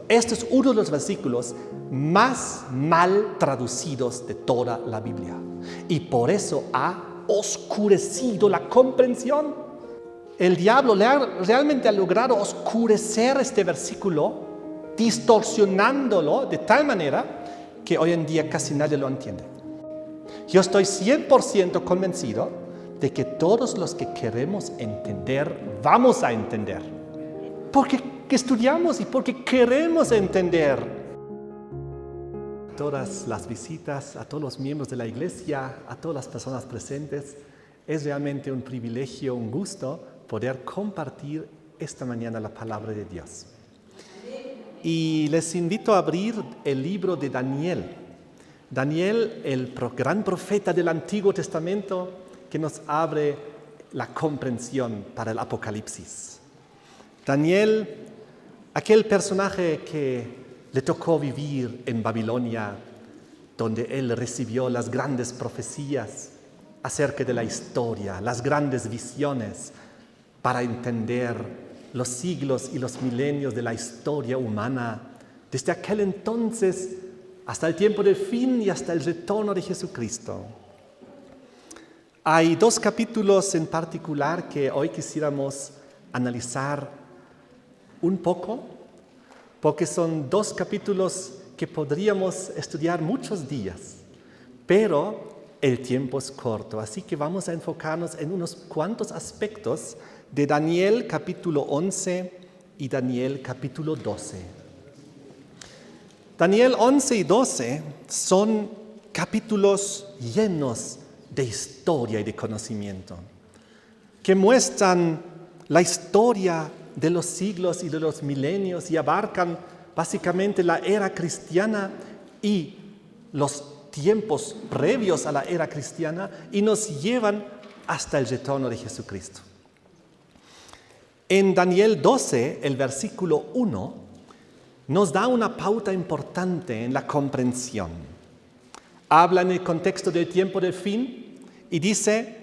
Este es uno de los versículos más mal traducidos de toda la Biblia. Y por eso ha oscurecido la comprensión. El diablo realmente ha logrado oscurecer este versículo, distorsionándolo de tal manera que hoy en día casi nadie lo entiende. Yo estoy 100% convencido de que todos los que queremos entender, vamos a entender. Porque estudiamos y porque queremos entender. Todas las visitas, a todos los miembros de la iglesia, a todas las personas presentes, es realmente un privilegio, un gusto poder compartir esta mañana la palabra de Dios. Y les invito a abrir el libro de Daniel. Daniel, el gran profeta del Antiguo Testamento, que nos abre la comprensión para el Apocalipsis. Daniel, aquel personaje que le tocó vivir en Babilonia, donde él recibió las grandes profecías acerca de la historia, las grandes visiones, para entender los siglos y los milenios de la historia humana, desde aquel entonces hasta el tiempo del fin y hasta el retorno de Jesucristo. Hay dos capítulos en particular que hoy quisiéramos analizar un poco, porque son dos capítulos que podríamos estudiar muchos días, pero el tiempo es corto, así que vamos a enfocarnos en unos cuantos aspectos de Daniel capítulo 11 y Daniel capítulo 12. Daniel 11 y 12 son capítulos llenos de historia y de conocimiento, que muestran la historia de los siglos y de los milenios y abarcan básicamente la era cristiana y los tiempos previos a la era cristiana y nos llevan hasta el retorno de Jesucristo. En Daniel 12, el versículo 1, nos da una pauta importante en la comprensión. Habla en el contexto del tiempo del fin y dice: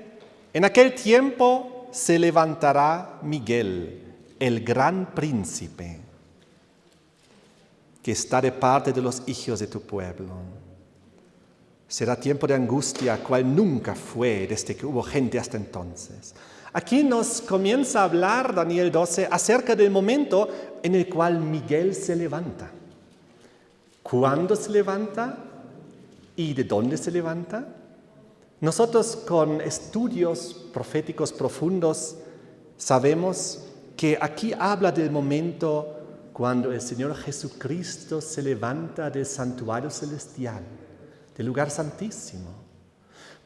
en aquel tiempo se levantará Miguel, el gran príncipe, que está de parte de los hijos de tu pueblo. Será tiempo de angustia, cual nunca fue desde que hubo gente hasta entonces. Aquí nos comienza a hablar Daniel 12 acerca del momento en el cual Miguel se levanta. ¿Cuándo se levanta? ¿Y de dónde se levanta? Nosotros con estudios proféticos profundos sabemos que aquí habla del momento cuando el Señor Jesucristo se levanta del santuario celestial, del lugar santísimo,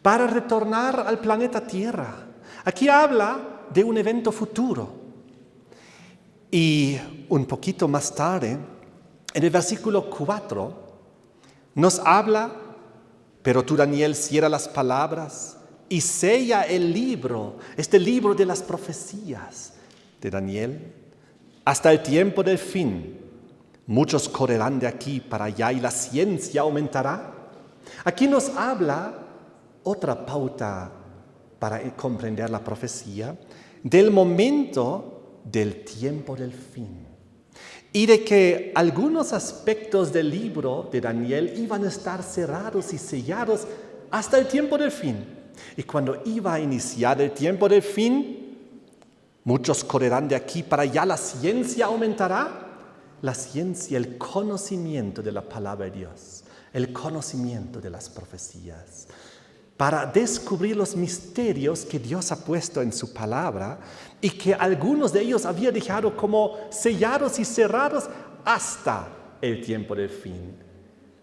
para retornar al planeta Tierra. Aquí habla de un evento futuro. Y un poquito más tarde, en el versículo 4, nos habla: pero tú, Daniel, cierra las palabras y sella el libro, este libro de las profecías de Daniel, hasta el tiempo del fin. Muchos correrán de aquí para allá y la ciencia aumentará. Aquí nos habla otra pauta para comprender la profecía del momento del tiempo del fin y de que algunos aspectos del libro de Daniel iban a estar cerrados y sellados hasta el tiempo del fin. Y cuando iba a iniciar el tiempo del fin, muchos correrán de aquí para allá, la ciencia aumentará. La ciencia, el conocimiento de la palabra de Dios, el conocimiento de las profecías, para descubrir los misterios que Dios ha puesto en su palabra y que algunos de ellos había dejado como sellados y cerrados hasta el tiempo del fin,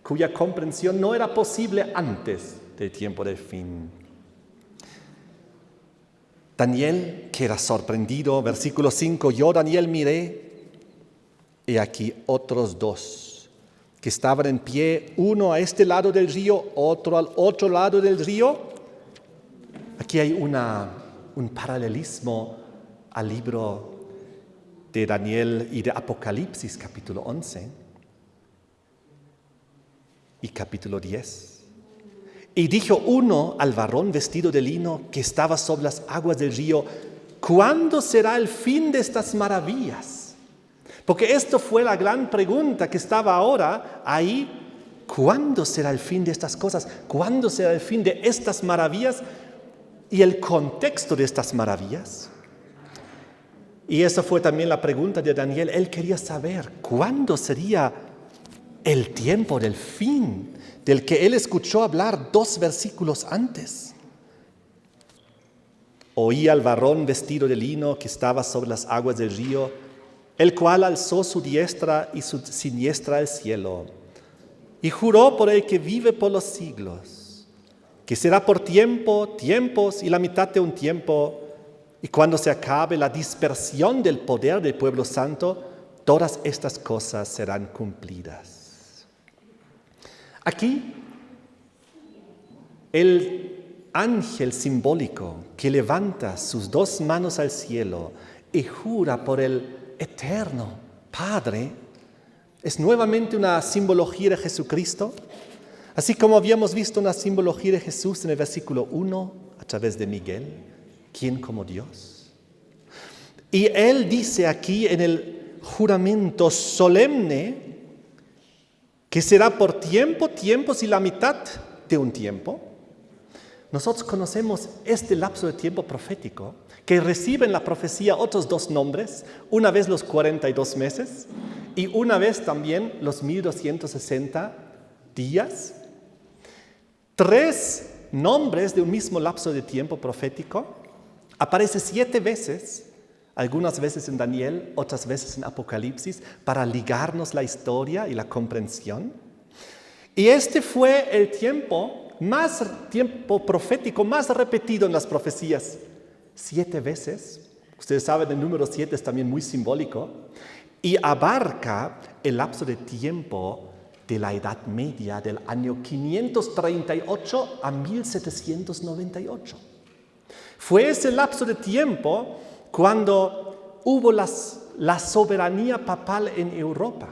cuya comprensión no era posible antes del tiempo del fin. Daniel queda sorprendido, versículo 5, yo, Daniel, miré, y aquí otros dos que estaban en pie, uno a este lado del río, otro al otro lado del río. Aquí hay un paralelismo al libro de Daniel y de Apocalipsis, capítulo 11 y capítulo 10. Y dijo uno al varón vestido de lino que estaba sobre las aguas del río: ¿cuándo será el fin de estas maravillas? Porque esto fue la gran pregunta que estaba ahora ahí. ¿Cuándo será el fin de estas cosas? ¿Cuándo será el fin de estas maravillas y el contexto de estas maravillas? Y esa fue también la pregunta de Daniel. Él quería saber cuándo sería el tiempo del fin del que él escuchó hablar 2 versículos antes. Oí al varón vestido de lino que estaba sobre las aguas del río, el cual alzó su diestra y su siniestra al cielo, y juró por el que vive por los siglos, que será por tiempos y la mitad de un tiempo, y cuando se acabe la dispersión del poder del pueblo santo, todas estas cosas serán cumplidas. Aquí, el ángel simbólico que levanta sus 2 manos al cielo y jura por el eterno Padre, es nuevamente una simbología de Jesucristo, así como habíamos visto una simbología de Jesús en el versículo 1 a través de Miguel, ¿quién como Dios? Y él dice aquí en el juramento solemne que será por tiempos y la mitad de un tiempo. Nosotros conocemos este lapso de tiempo profético que recibe en la profecía otros 2 nombres, una vez los 42 meses y una vez también los 1260 días. 3 nombres de un mismo lapso de tiempo profético. Aparece 7 veces, algunas veces en Daniel, otras veces en Apocalipsis, para ligarnos la historia y la comprensión. Y este fue el tiempo profético más repetido en las profecías. 7 veces. Ustedes saben, el número 7 es también muy simbólico. Y abarca el lapso de tiempo de la Edad Media del año 538 a 1798. Fue ese lapso de tiempo cuando hubo la soberanía papal en Europa.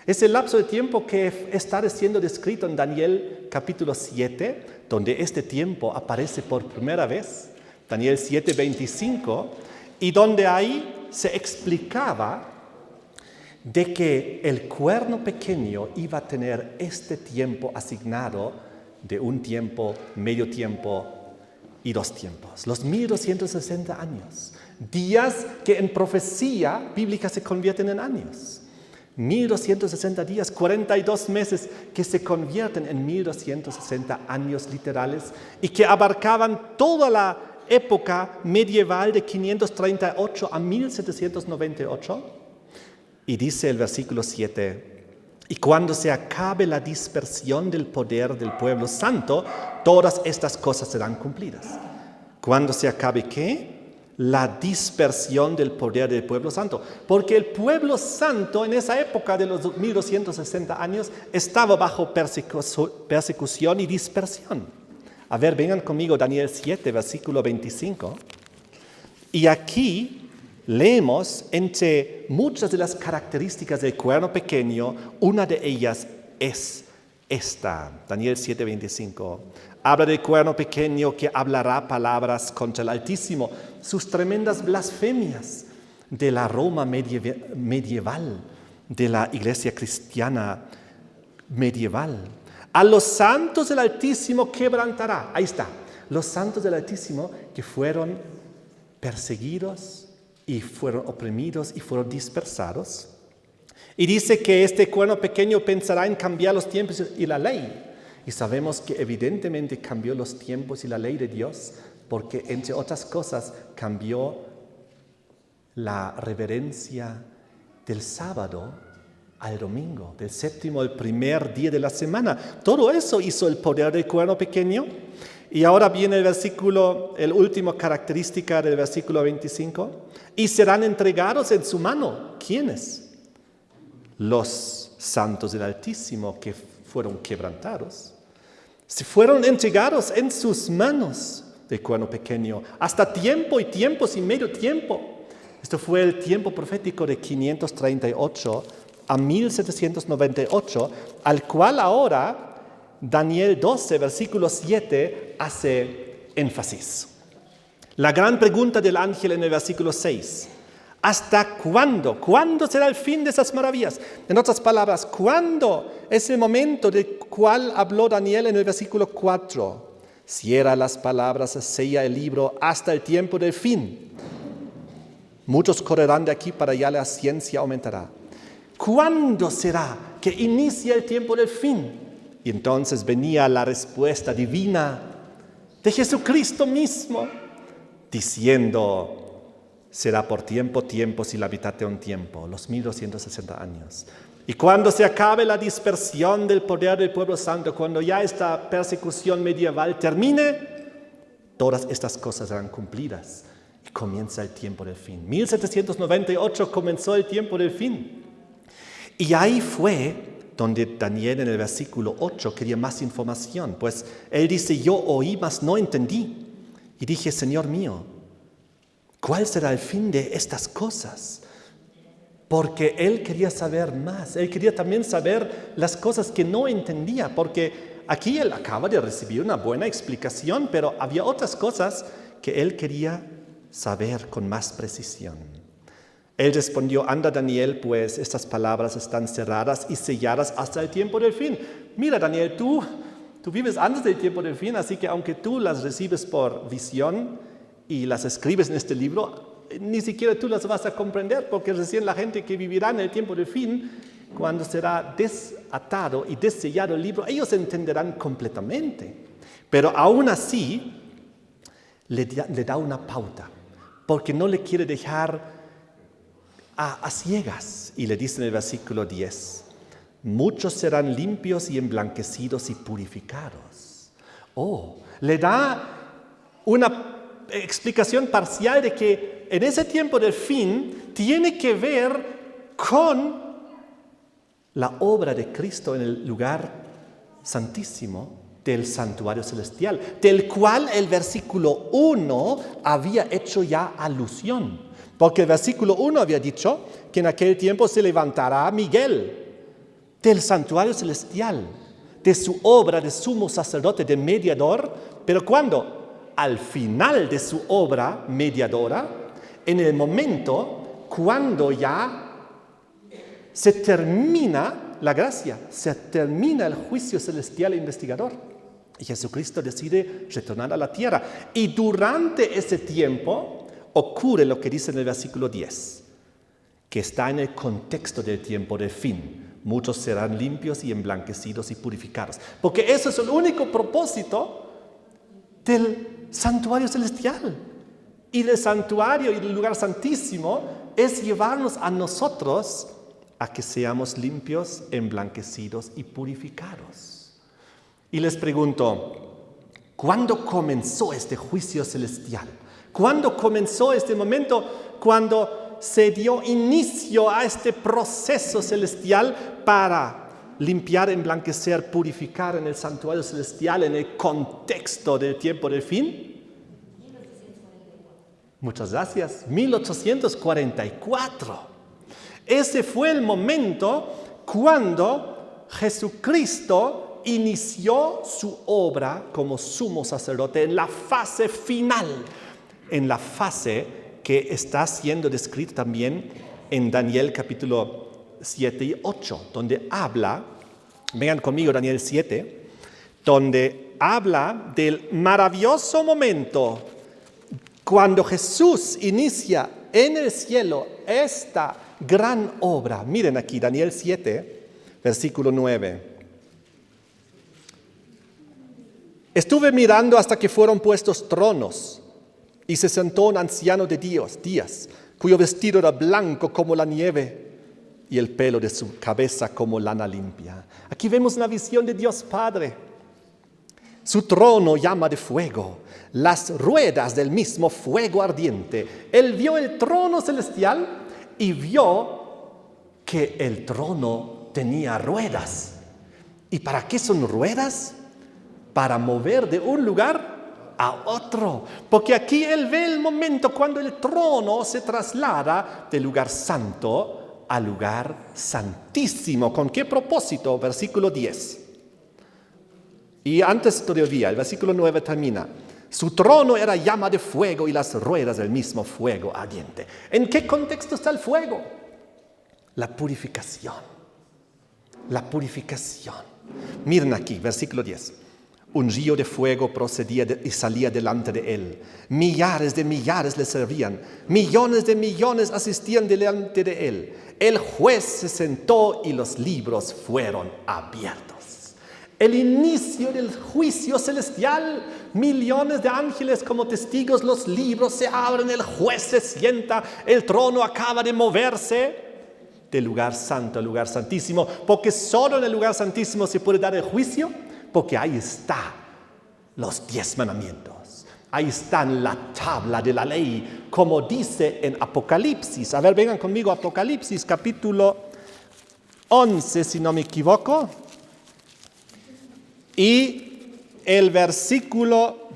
Es el lapso de tiempo que está siendo descrito en Daniel capítulo 7, donde este tiempo aparece por primera vez, Daniel 7:25, y donde ahí se explicaba de que el cuerno pequeño iba a tener este tiempo asignado de un tiempo, medio tiempo y 2 tiempos, los 1260 años, días que en profecía bíblica se convierten en años. 1260 días, 42 meses que se convierten en 1260 años literales y que abarcaban toda la época medieval de 538 a 1798. Y dice el versículo 7, y cuando se acabe la dispersión del poder del pueblo santo, todas estas cosas serán cumplidas. ¿Cuándo se acabe qué? La dispersión del poder del pueblo santo. Porque el pueblo santo en esa época de los 1260 años estaba bajo persecución y dispersión. A ver, vengan conmigo, Daniel 7, versículo 25. Y aquí leemos entre muchas de las características del cuerno pequeño, una de ellas es esta, Daniel 7:25. Habla del cuerno pequeño que hablará palabras contra el Altísimo, sus tremendas blasfemias de la Roma medieval, de la iglesia cristiana medieval. A los santos del Altísimo quebrantará. Ahí está, los santos del Altísimo que fueron perseguidos y fueron oprimidos y fueron dispersados. Y dice que este cuerno pequeño pensará en cambiar los tiempos y la ley. Y sabemos que evidentemente cambió los tiempos y la ley de Dios, porque entre otras cosas cambió la reverencia del sábado al domingo, del séptimo al primer día de la semana. Todo eso hizo el poder del cuerno pequeño. Y ahora viene el versículo, el último característica del versículo 25. Y serán entregados en su mano. ¿Quiénes? Los santos del Altísimo que fueron quebrantados. Se fueron entregados en sus manos del cuerno pequeño. Hasta tiempo y tiempos y medio tiempo. Esto fue el tiempo profético de 538 a 1798, al cual ahora Daniel 12, versículo 7, hace énfasis. La gran pregunta del ángel en el versículo 6. ¿Hasta cuándo? ¿Cuándo será el fin de esas maravillas? En otras palabras, ¿cuándo es el momento del cual habló Daniel en el versículo 4? Cierra las palabras, sella el libro hasta el tiempo del fin. Muchos correrán de aquí para allá, la ciencia aumentará. ¿Cuándo será que inicia el tiempo del fin? Y entonces venía la respuesta divina de Jesucristo mismo, diciendo: será por tiempos y la mitad de un tiempo, los 1260 años. Y cuando se acabe la dispersión del poder del pueblo santo, cuando ya esta persecución medieval termine, todas estas cosas serán cumplidas y comienza el tiempo del fin. 1798 comenzó el tiempo del fin. Y ahí fue donde Daniel en el versículo 8 quería más información, pues él dice: yo oí, mas no entendí. Y dije: Señor mío, ¿cuál será el fin de estas cosas? Porque él quería saber más. Él quería también saber las cosas que no entendía, porque aquí él acaba de recibir una buena explicación, pero había otras cosas que él quería saber con más precisión. Él respondió: anda, Daniel, pues estas palabras están cerradas y selladas hasta el tiempo del fin. Mira, Daniel, tú vives antes del tiempo del fin, así que aunque tú las recibes por visión y las escribes en este libro, ni siquiera tú las vas a comprender, porque recién la gente que vivirá en el tiempo del fin, cuando será desatado y desellado el libro, ellos entenderán completamente. Pero aún así, le da una pauta, porque no le quiere dejar a ciegas. Y le dice en el versículo 10, muchos serán limpios y emblanquecidos y purificados. Le da una explicación parcial de que en ese tiempo del fin tiene que ver con la obra de Cristo en el lugar santísimo del santuario celestial, del cual el versículo 1 había hecho ya alusión. Porque el versículo 1 había dicho que en aquel tiempo se levantará Miguel del santuario celestial, de su obra de sumo sacerdote, de mediador. ¿Pero cuándo? Al final de su obra mediadora, en el momento cuando ya se termina la gracia, se termina el juicio celestial e investigador. Y Jesucristo decide retornar a la tierra. Y durante ese tiempo ocurre lo que dice en el versículo 10, que está en el contexto del tiempo del fin. Muchos serán limpios y emblanquecidos y purificados. Porque eso es el único propósito del santuario celestial. Y del santuario y del lugar santísimo es llevarnos a nosotros a que seamos limpios, emblanquecidos y purificados. Y les pregunto, ¿cuándo comenzó este juicio celestial? ¿Cuándo comenzó este momento cuando se dio inicio a este proceso celestial para limpiar, emblanquecer, purificar en el santuario celestial en el contexto del tiempo del fin? Muchas gracias. 1844. Ese fue el momento cuando Jesucristo inició su obra como sumo sacerdote en la fase final, en la fase que está siendo descrita también en Daniel capítulo 7 y 8, donde habla, vengan conmigo Daniel 7, donde habla del maravilloso momento cuando Jesús inicia en el cielo esta gran obra. Miren aquí, Daniel 7, versículo 9. Estuve mirando hasta que fueron puestos tronos y se sentó un anciano de días, cuyo vestido era blanco como la nieve y el pelo de su cabeza como lana limpia. Aquí vemos una visión de Dios Padre. Su trono llama de fuego, las ruedas del mismo fuego ardiente. Él vio el trono celestial y vio que el trono tenía ruedas. ¿Y para qué son ruedas? Para mover de un lugar a otro. Porque aquí él ve el momento cuando el trono se traslada del lugar santo al lugar santísimo. ¿Con qué propósito? Versículo 10. Y antes todavía, el versículo 9 termina. Su trono era llama de fuego y las ruedas del mismo fuego ardiente. ¿En qué contexto está el fuego? La purificación. La purificación. Miren aquí, versículo 10. Un río de fuego procedía y salía delante de él. Millares de millares le servían. Millones de millones asistían delante de él. El juez se sentó y los libros fueron abiertos. El inicio del juicio celestial, millones de ángeles como testigos, los libros se abren, el juez se sienta, el trono acaba de moverse del lugar santo al lugar santísimo, porque solo en el lugar santísimo se puede dar el juicio, porque ahí está los 10 mandamientos, ahí está la tabla de la ley, como dice en Apocalipsis. A ver, vengan conmigo a Apocalipsis, capítulo 11, si no me equivoco. Y el versículo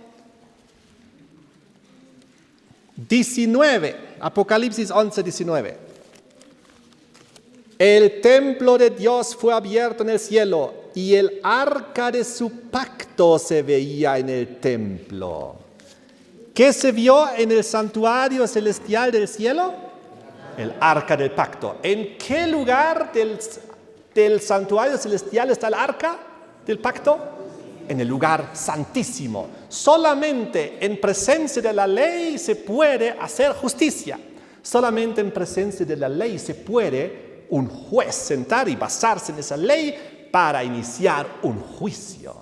19, Apocalipsis 11, 19. El templo de Dios fue abierto en el cielo y el arca de su pacto se veía en el templo. ¿Qué se vio en el santuario celestial del cielo? El arca del pacto. ¿En qué lugar del santuario celestial está el arca del pacto? En el lugar santísimo. Solamente en presencia de la ley se puede hacer justicia. Solamente en presencia de la ley se puede un juez sentar y basarse en esa ley para iniciar un juicio.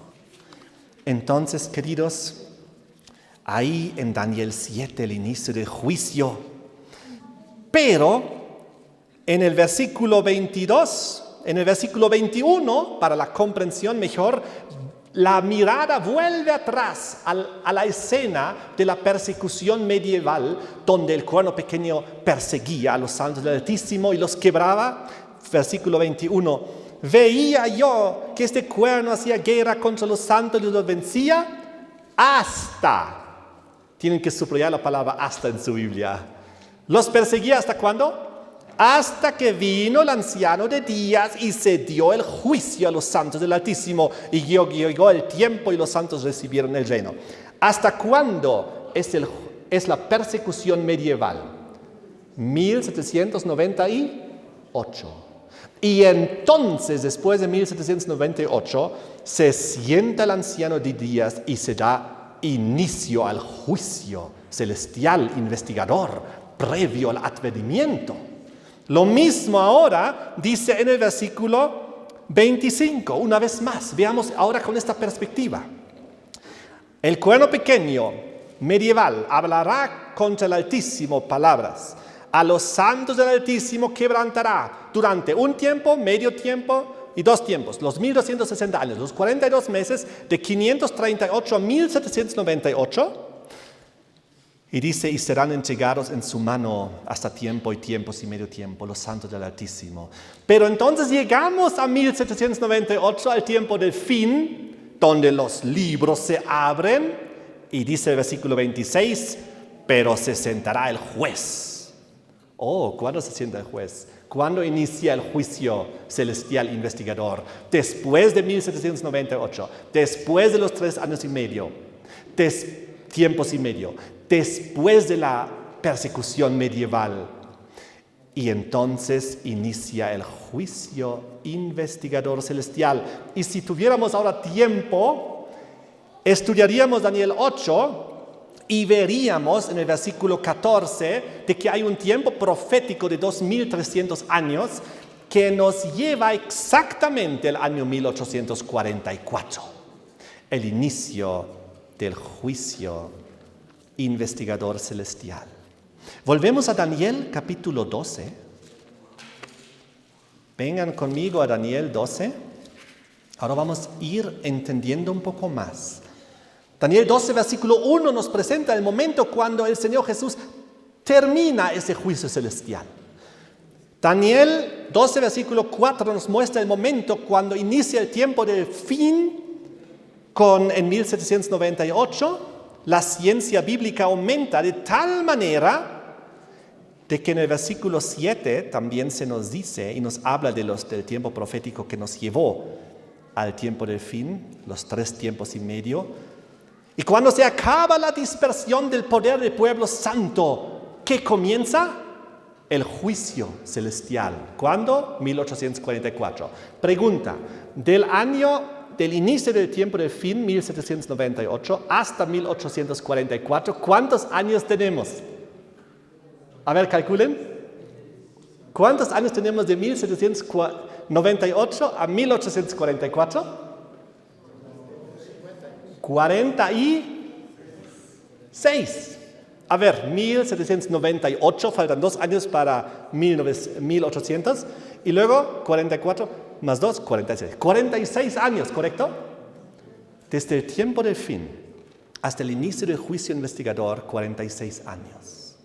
Entonces, queridos, ahí en Daniel 7 el inicio del juicio. Pero en el versículo 22, en el versículo 21, para la comprensión mejor, la mirada vuelve atrás a la escena de la persecución medieval, donde el cuerno pequeño perseguía a los santos del Altísimo y los quebraba. Versículo 21. Veía yo que este cuerno hacía guerra contra los santos y los vencía hasta. Tienen que subrayar la palabra hasta en su Biblia. ¿Los perseguía hasta cuándo? Hasta que vino el anciano de días y se dio el juicio a los santos del Altísimo, y llegó el tiempo y los santos recibieron el reino. ¿Hasta cuándo es la persecución medieval? 1798. Y entonces, después de 1798, se sienta el anciano de días y se da inicio al juicio celestial investigador previo al advenimiento. Lo mismo ahora dice en el versículo 25, una vez más, veamos ahora con esta perspectiva. El cuerno pequeño medieval hablará contra el Altísimo palabras. A los santos del Altísimo quebrantará durante un tiempo, medio tiempo y 2 tiempos, los 1260 años, los 42 meses de 538 a 1798. Y dice, y serán entregados en su mano hasta tiempo y tiempos y medio tiempo, los santos del Altísimo. Pero entonces llegamos a 1798, al tiempo del fin, donde los libros se abren, y dice el versículo 26, pero se sentará el juez. Oh, ¿cuándo se sienta el juez? ¿Cuándo inicia el juicio celestial investigador? Después de 1798, después de los 3 años y medio, tiempos y medio, después de la persecución medieval. Y entonces inicia el juicio investigador celestial. Y si tuviéramos ahora tiempo, estudiaríamos Daniel 8 y veríamos en el versículo 14 de que hay un tiempo profético de 2300 años que nos lleva exactamente al año 1844, el inicio del juicio investigador celestial. Volvemos a Daniel capítulo 12. Vengan conmigo a Daniel 12. Ahora vamos a ir entendiendo un poco más. Daniel 12, versículo 1 nos presenta el momento cuando el Señor Jesús termina ese juicio celestial. Daniel 12, versículo 4 nos muestra el momento cuando inicia el tiempo del fin. En 1798, la ciencia bíblica aumenta de tal manera de que en el versículo 7 también se nos dice y nos habla del tiempo profético que nos llevó al tiempo del fin, los 3 tiempos y medio. Y cuando se acaba la dispersión del poder del pueblo santo, ¿qué comienza? El juicio celestial. ¿Cuándo? 1844. Pregunta, del inicio del tiempo del fin, 1798, hasta 1844, ¿cuántos años tenemos? A ver, calculen. ¿Cuántos años tenemos de 1798 a 1844? 46. A ver, 1798, faltan 2 años para 1800, y luego 44 más 2, 46. 46 años, ¿correcto? Desde el tiempo del fin hasta el inicio del juicio investigador, 46 años.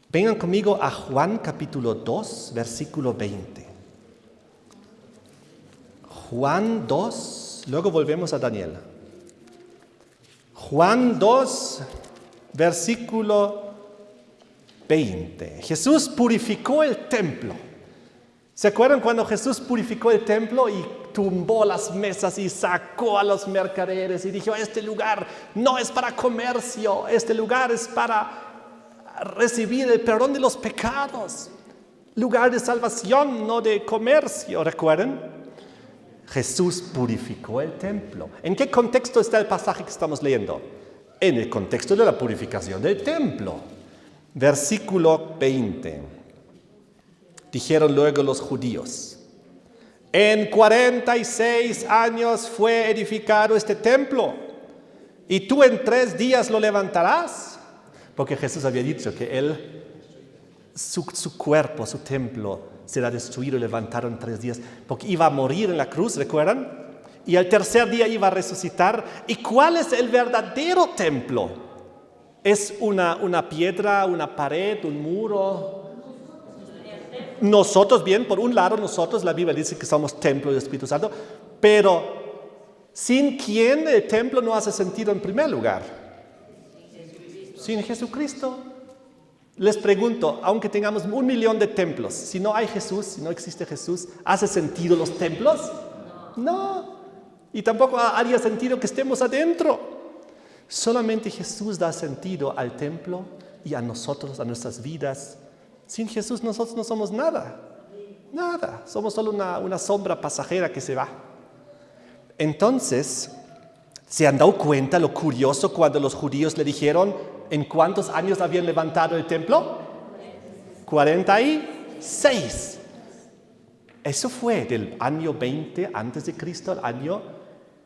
Vengan conmigo a Juan capítulo 2, versículo 20. Juan 2, luego volvemos a Daniel. Juan 2, versículo 20. Jesús purificó el templo. ¿Se acuerdan cuando Jesús purificó el templo y tumbó las mesas y sacó a los mercaderes y dijo, este lugar no es para comercio, este lugar es para recibir el perdón de los pecados, lugar de salvación, no de comercio, ¿recuerdan? Jesús purificó el templo. ¿En qué contexto está el pasaje que estamos leyendo? En el contexto de la purificación del templo. Versículo 20. Dijeron luego los judíos, en 46 años fue edificado este templo, y tú en 3 días lo levantarás. Porque Jesús había dicho que su cuerpo, su templo, será destruido y levantado en 3 días, porque iba a morir en la cruz, ¿recuerdan? Y al tercer día iba a resucitar. ¿Y cuál es el verdadero templo? ¿Es una piedra, una pared, un muro? Nosotros, bien, por un lado nosotros, la Biblia dice que somos templo del Espíritu Santo, pero ¿sin quién el templo no hace sentido en primer lugar? Sin Jesucristo. Les pregunto, aunque tengamos 1 millón de templos, si no hay Jesús, si no existe Jesús, ¿hace sentido los templos? No. Y tampoco haría sentido que estemos adentro. Solamente Jesús da sentido al templo y a nosotros, a nuestras vidas. Sin Jesús nosotros no somos nada. Nada. Somos solo una sombra pasajera que se va. Entonces, ¿se han dado cuenta lo curioso cuando los judíos le dijeron en cuántos años habían levantado el templo? 46. Eso fue del año 20 antes de Cristo al año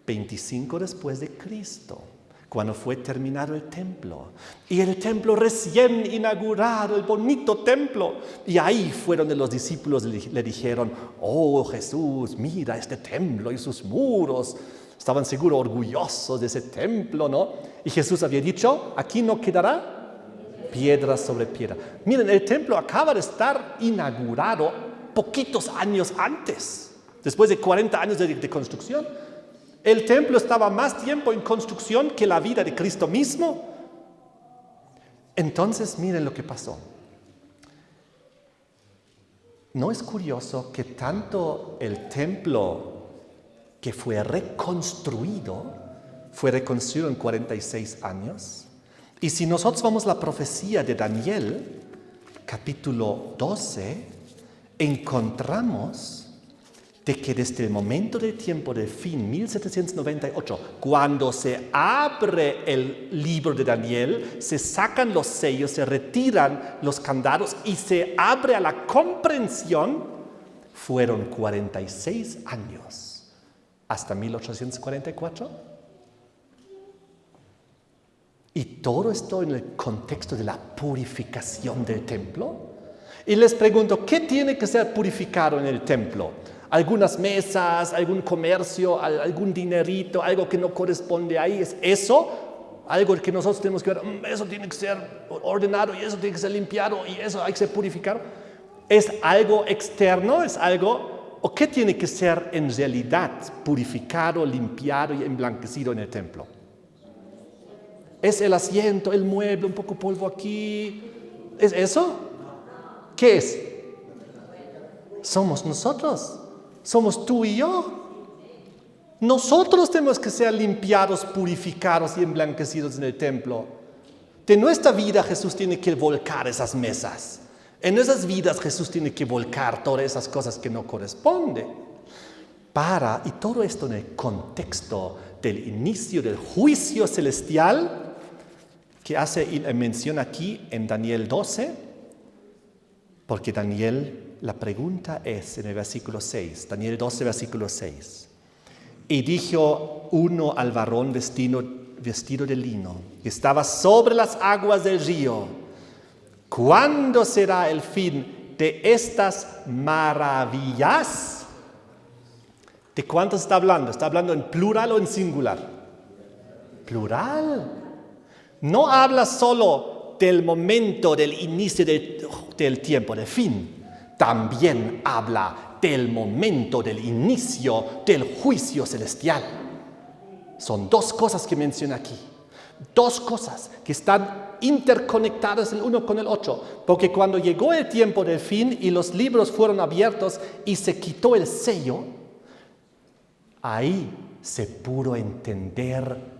25 después de Cristo, cuando fue terminado el templo. Y el templo recién inaugurado, el bonito templo. Y ahí fue donde los discípulos le dijeron, oh Jesús, mira este templo y sus muros. Estaban seguro orgullosos de ese templo, ¿no? Y Jesús había dicho, aquí no quedará piedra sobre piedra. Miren, el templo acaba de estar inaugurado poquitos años antes, después de 40 años de construcción. El templo estaba más tiempo en construcción que la vida de Cristo mismo. Entonces, miren lo que pasó. ¿No es curioso que tanto el templo que fue reconstruido en 46 años? Y si nosotros vamos a la profecía de Daniel, capítulo 12, encontramos de que desde el momento del tiempo del fin, 1798, cuando se abre el libro de Daniel, se sacan los sellos, se retiran los candados y se abre a la comprensión, fueron 46 años hasta 1844. Y todo esto en el contexto de la purificación del templo. Y les pregunto, ¿qué tiene que ser purificado en el templo? Algunas mesas, algún comercio, algún dinerito, algo que no corresponde ahí. ¿Es eso? Algo que nosotros tenemos que ver, eso tiene que ser ordenado y eso tiene que ser limpiado y eso hay que ser purificado. ¿Es algo externo? ¿Es algo? ¿O qué tiene que ser en realidad purificado, limpiado y emblanquecido en el templo? ¿Es el asiento, el mueble, un poco polvo aquí? ¿Es eso? ¿Qué es? Somos nosotros. Somos tú y yo. Nosotros tenemos que ser limpiados, purificados y emblanquecidos en el templo. De nuestra vida Jesús tiene que volcar esas mesas. En nuestras vidas Jesús tiene que volcar todas esas cosas que no corresponden. Y todo esto en el contexto del inicio del juicio celestial que hace mención aquí en Daniel 12, porque la pregunta es en el versículo 6, Daniel 12, versículo 6. Y dijo uno al varón vestido de lino, que estaba sobre las aguas del río: ¿cuándo será el fin de estas maravillas? ¿De cuántos está hablando? ¿Está hablando en plural o en singular? Plural. No habla solo del momento, del inicio del tiempo, del fin. También habla del momento, del inicio del juicio celestial. Son dos cosas que menciona aquí. Dos cosas que están interconectadas el uno con el otro. Porque cuando llegó el tiempo del fin y los libros fueron abiertos y se quitó el sello, ahí se pudo entender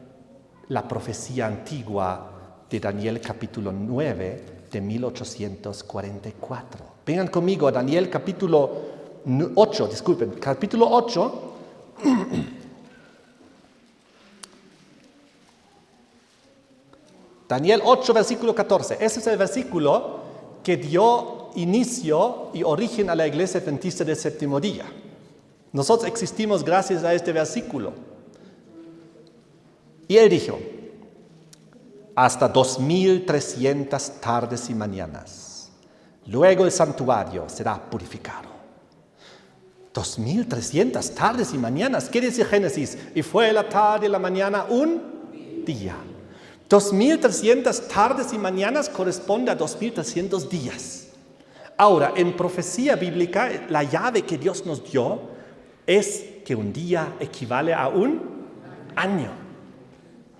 la profecía antigua de Daniel capítulo 9 de 1844. Vengan conmigo a Daniel capítulo 8, capítulo 8. Daniel 8, versículo 14. Ese es el versículo que dio inicio y origen a la iglesia adventista del séptimo día. Nosotros existimos gracias a este versículo. Y él dijo: hasta 2300 tardes y mañanas. Luego el santuario será purificado. 2300 tardes y mañanas. ¿Qué dice Génesis? Y fue la tarde y la mañana un día. 2300 tardes y mañanas corresponde a 2300 días. Ahora, en profecía bíblica, la llave que Dios nos dio es que un día equivale a un año.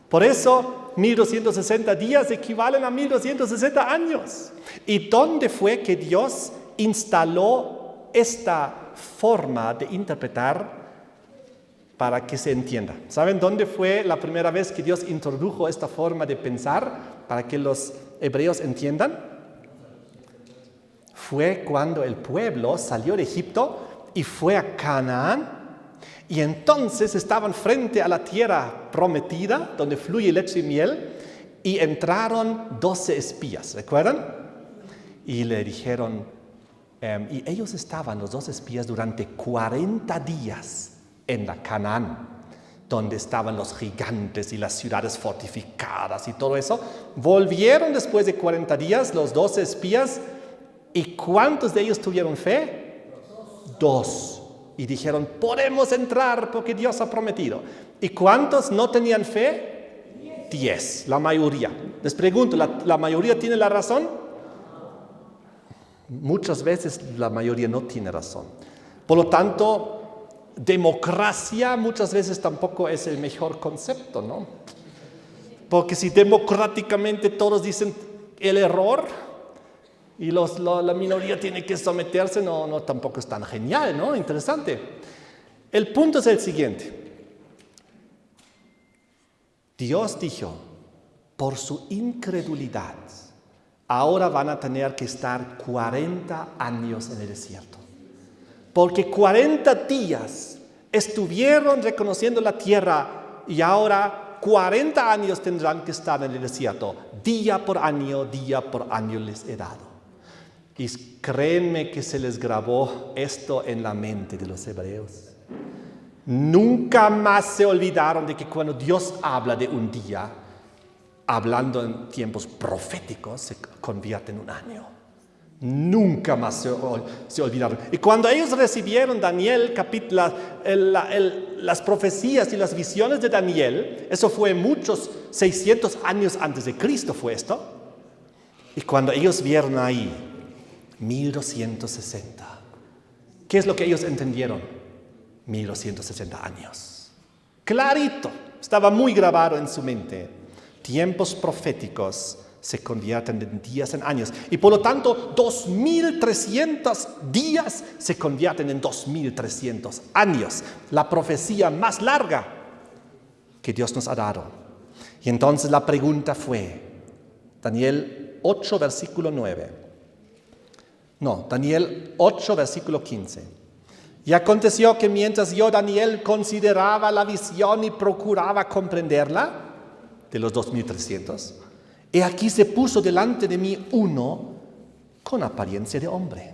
Por eso, 1260 días equivalen a 1260 años. ¿Y dónde fue que Dios instaló esta forma de interpretar para que se entienda? ¿Saben dónde fue la primera vez que Dios introdujo esta forma de pensar para que los hebreos entiendan? Fue cuando el pueblo salió de Egipto y fue a Canaán. Y entonces estaban frente a la tierra prometida, donde fluye leche y miel, y entraron 12 espías, ¿recuerdan? Y le dijeron, y ellos estaban, los 12 espías, durante 40 días en la Canaán, donde estaban los gigantes y las ciudades fortificadas y todo eso. Volvieron después de 40 días los 12 espías, ¿y cuántos de ellos tuvieron fe? 2. Y dijeron, podemos entrar porque Dios ha prometido. ¿Y cuántos no tenían fe? 10, la mayoría. Les pregunto, ¿la mayoría tiene la razón? Muchas veces la mayoría no tiene razón. Por lo tanto, democracia muchas veces tampoco es el mejor concepto, ¿no? Porque si democráticamente todos dicen el error y la minoría tiene que someterse, no tampoco es tan genial, ¿no? Interesante. El punto es el siguiente. Dios dijo, por su incredulidad, ahora van a tener que estar 40 años en el desierto. Porque 40 días estuvieron reconociendo la tierra y ahora 40 años tendrán que estar en el desierto. Día por año les he dado. Y créanme que se les grabó esto en la mente de los hebreos. Nunca más se olvidaron de que cuando Dios habla de un día, hablando en tiempos proféticos, se convierte en un año. Nunca más se olvidaron. Y cuando ellos recibieron Daniel, las profecías y las visiones de Daniel, eso fue muchos 600 años antes de Cristo fue esto. Y cuando ellos vieron ahí 1260, ¿qué es lo que ellos entendieron? 1260 años. Clarito, estaba muy grabado en su mente. Tiempos proféticos se convierten en días en años. Y por lo tanto, 2300 días se convierten en 2300 años. La profecía más larga que Dios nos ha dado. Y entonces la pregunta fue, Daniel 8, versículo 9. No, Daniel 8, versículo 15. Y aconteció que mientras yo, Daniel, consideraba la visión y procuraba comprenderla, de los 2300, y aquí se puso delante de mí uno con apariencia de hombre.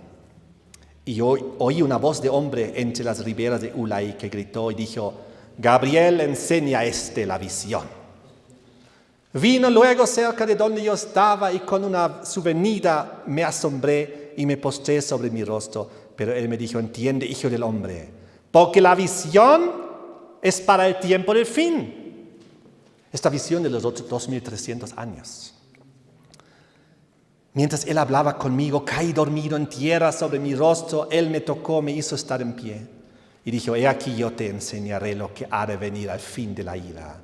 Y yo oí una voz de hombre entre las riberas de Ulai que gritó y dijo, Gabriel, enseña a la visión. Vino luego cerca de donde yo estaba y con su venida me asombré y me postré sobre mi rostro. Pero él me dijo, entiende, hijo del hombre, porque la visión es para el tiempo del fin. Esta visión de los 2300 años. Mientras él hablaba conmigo, caí dormido en tierra sobre mi rostro, él me tocó, me hizo estar en pie. Y dijo, he aquí yo te enseñaré lo que ha de venir al fin de la ira,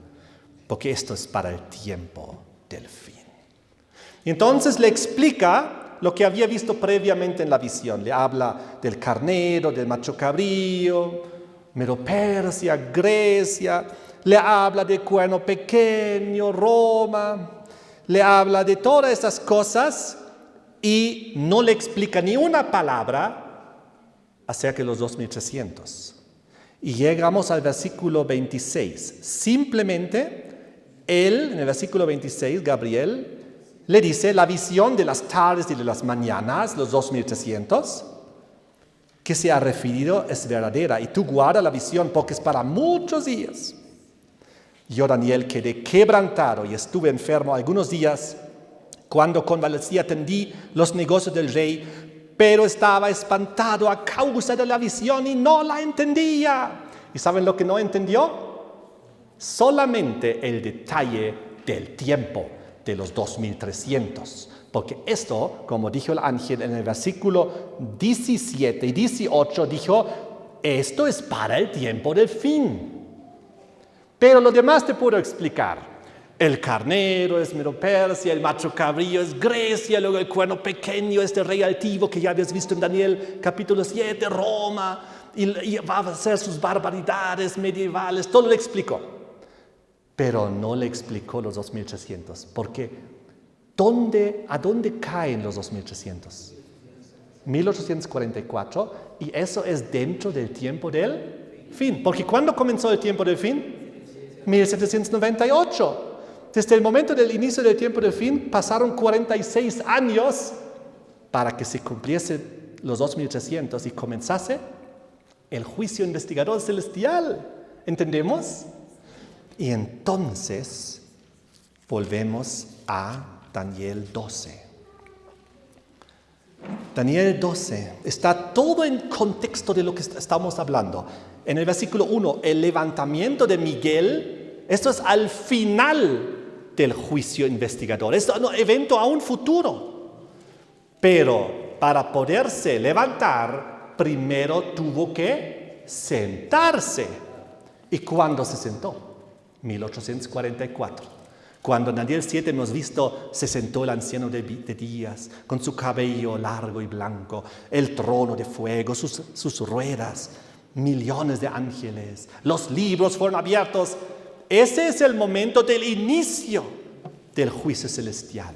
porque esto es para el tiempo del fin. Y entonces le explica lo que había visto previamente en la visión. Le habla del carnero, del macho cabrío, Medo-Persia, Grecia. Le habla del cuerno pequeño, Roma. Le habla de todas estas cosas y no le explica ni una palabra acerca de los 2300. Y llegamos al versículo 26. Simplemente él, en el versículo 26, Gabriel, le dice la visión de las tardes y de las mañanas, los 2300, que se ha referido es verdadera. Y tú guarda la visión porque es para muchos días. Yo, Daniel, quedé quebrantado y estuve enfermo algunos días. Cuando convalecí atendí los negocios del rey, pero estaba espantado a causa de la visión y no la entendía. ¿Y saben lo que no entendió? Solamente el detalle del tiempo de los 2300, porque esto, como dijo el ángel en el versículo 17 y 18, dijo, esto es para el tiempo del fin. Pero lo demás te puedo explicar. El carnero es Medo-Persia, el macho cabrío es Grecia, luego el cuerno pequeño es el rey altivo que ya habías visto en Daniel capítulo 7, Roma, y va a hacer sus barbaridades medievales, todo le explicó. Pero no le explicó los 2300, porque ¿a dónde caen los 2300? 1844, y eso es dentro del tiempo del fin. Porque ¿cuándo comenzó el tiempo del fin? 1798. Desde el momento del inicio del tiempo del fin pasaron 46 años para que se cumpliese los 2300 y comenzase el juicio investigador celestial. ¿Entendemos? Y entonces volvemos a Daniel 12. Daniel 12 está todo en contexto de lo que estamos hablando. En el versículo 1, el levantamiento de Miguel, esto es al final del juicio investigador. Esto es un evento aún futuro. Pero para poderse levantar, primero tuvo que sentarse. ¿Y cuándo se sentó? 1844. Cuando en Daniel 7 hemos visto, se sentó el anciano de días, con su cabello largo y blanco, el trono de fuego, sus ruedas, millones de ángeles, los libros fueron abiertos. Ese es el momento del inicio del juicio celestial.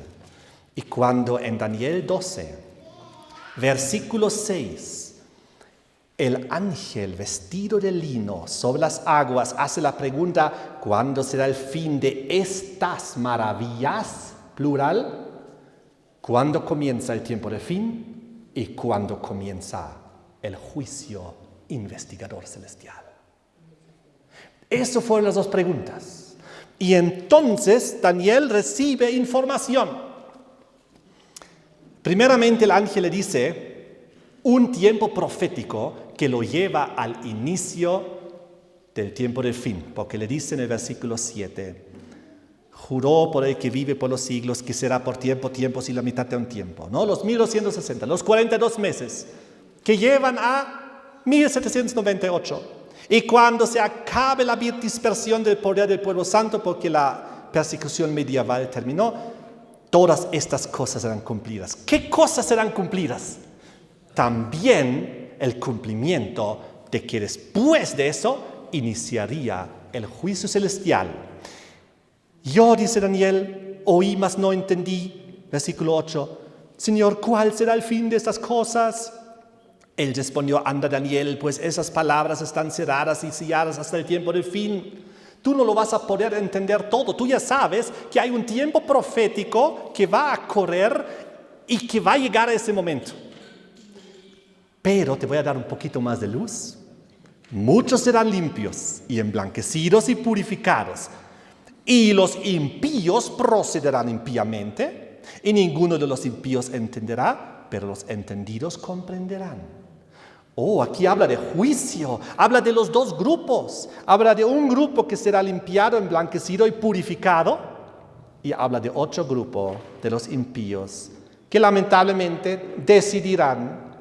Y cuando en Daniel 12, versículo 6, el ángel vestido de lino sobre las aguas hace la pregunta, ¿cuándo será el fin de estas maravillas? Plural. ¿Cuándo comienza el tiempo del fin? ¿Y cuándo comienza el juicio investigador celestial? Esas fueron las dos preguntas. Y entonces Daniel recibe información. Primeramente el ángel le dice un tiempo profético que lo lleva al inicio del tiempo del fin, porque le dice en el versículo 7, juró por el que vive por los siglos que será por tiempos y la mitad de un tiempo, ¿no? Los 1260, los 42 meses que llevan a 1798. Y cuando se acabe la dispersión del poder del pueblo santo, porque la persecución medieval terminó, todas estas cosas serán cumplidas. ¿Qué cosas serán cumplidas? También el cumplimiento de que después de eso iniciaría el juicio celestial. Yo, dice Daniel, oí, mas no entendí. Versículo 8. Señor, ¿cuál será el fin de estas cosas? Él respondió, anda Daniel, pues esas palabras están cerradas y selladas hasta el tiempo del fin. Tú no lo vas a poder entender todo. Tú ya sabes que hay un tiempo profético que va a correr y que va a llegar a ese momento. Pero te voy a dar un poquito más de luz. Muchos serán limpios y emblanquecidos y purificados. Y los impíos procederán impíamente. Y ninguno de los impíos entenderá, pero los entendidos comprenderán. Aquí habla de juicio, habla de los dos grupos. Habla de un grupo que será limpiado, emblanquecido y purificado. Y habla de otro grupo, de los impíos, que lamentablemente decidirán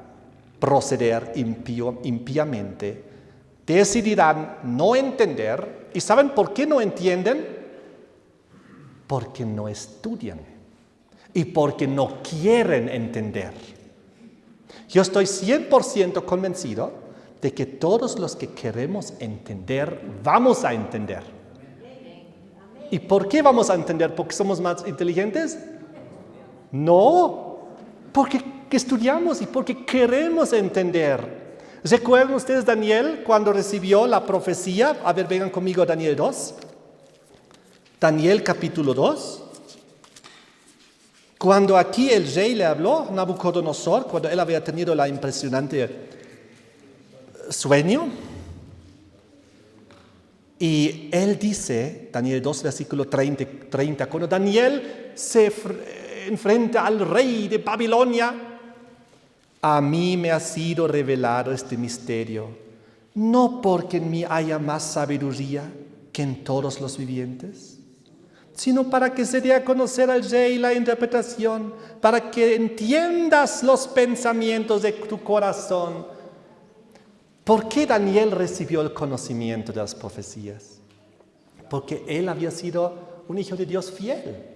proceder impíamente. Decidirán no entender. ¿Y saben por qué no entienden? Porque no estudian y porque no quieren entender. Yo estoy 100% convencido de que todos los que queremos entender, vamos a entender. ¿Y por qué vamos a entender? ¿Porque somos más inteligentes? No, porque estudiamos y porque queremos entender. ¿Recuerdan ustedes Daniel cuando recibió la profecía? A ver, vengan conmigo a Daniel 2. Daniel capítulo 2. Cuando aquí el rey le habló, Nabucodonosor, cuando él había tenido la impresionante sueño, y él dice, Daniel 2, versículo 30, cuando Daniel se enfrenta al rey de Babilonia, a mí me ha sido revelado este misterio, no porque en mí haya más sabiduría que en todos los vivientes, sino para que se dé a conocer al rey la interpretación, para que entiendas los pensamientos de tu corazón. ¿Por qué Daniel recibió el conocimiento de las profecías? Porque él había sido un hijo de Dios fiel,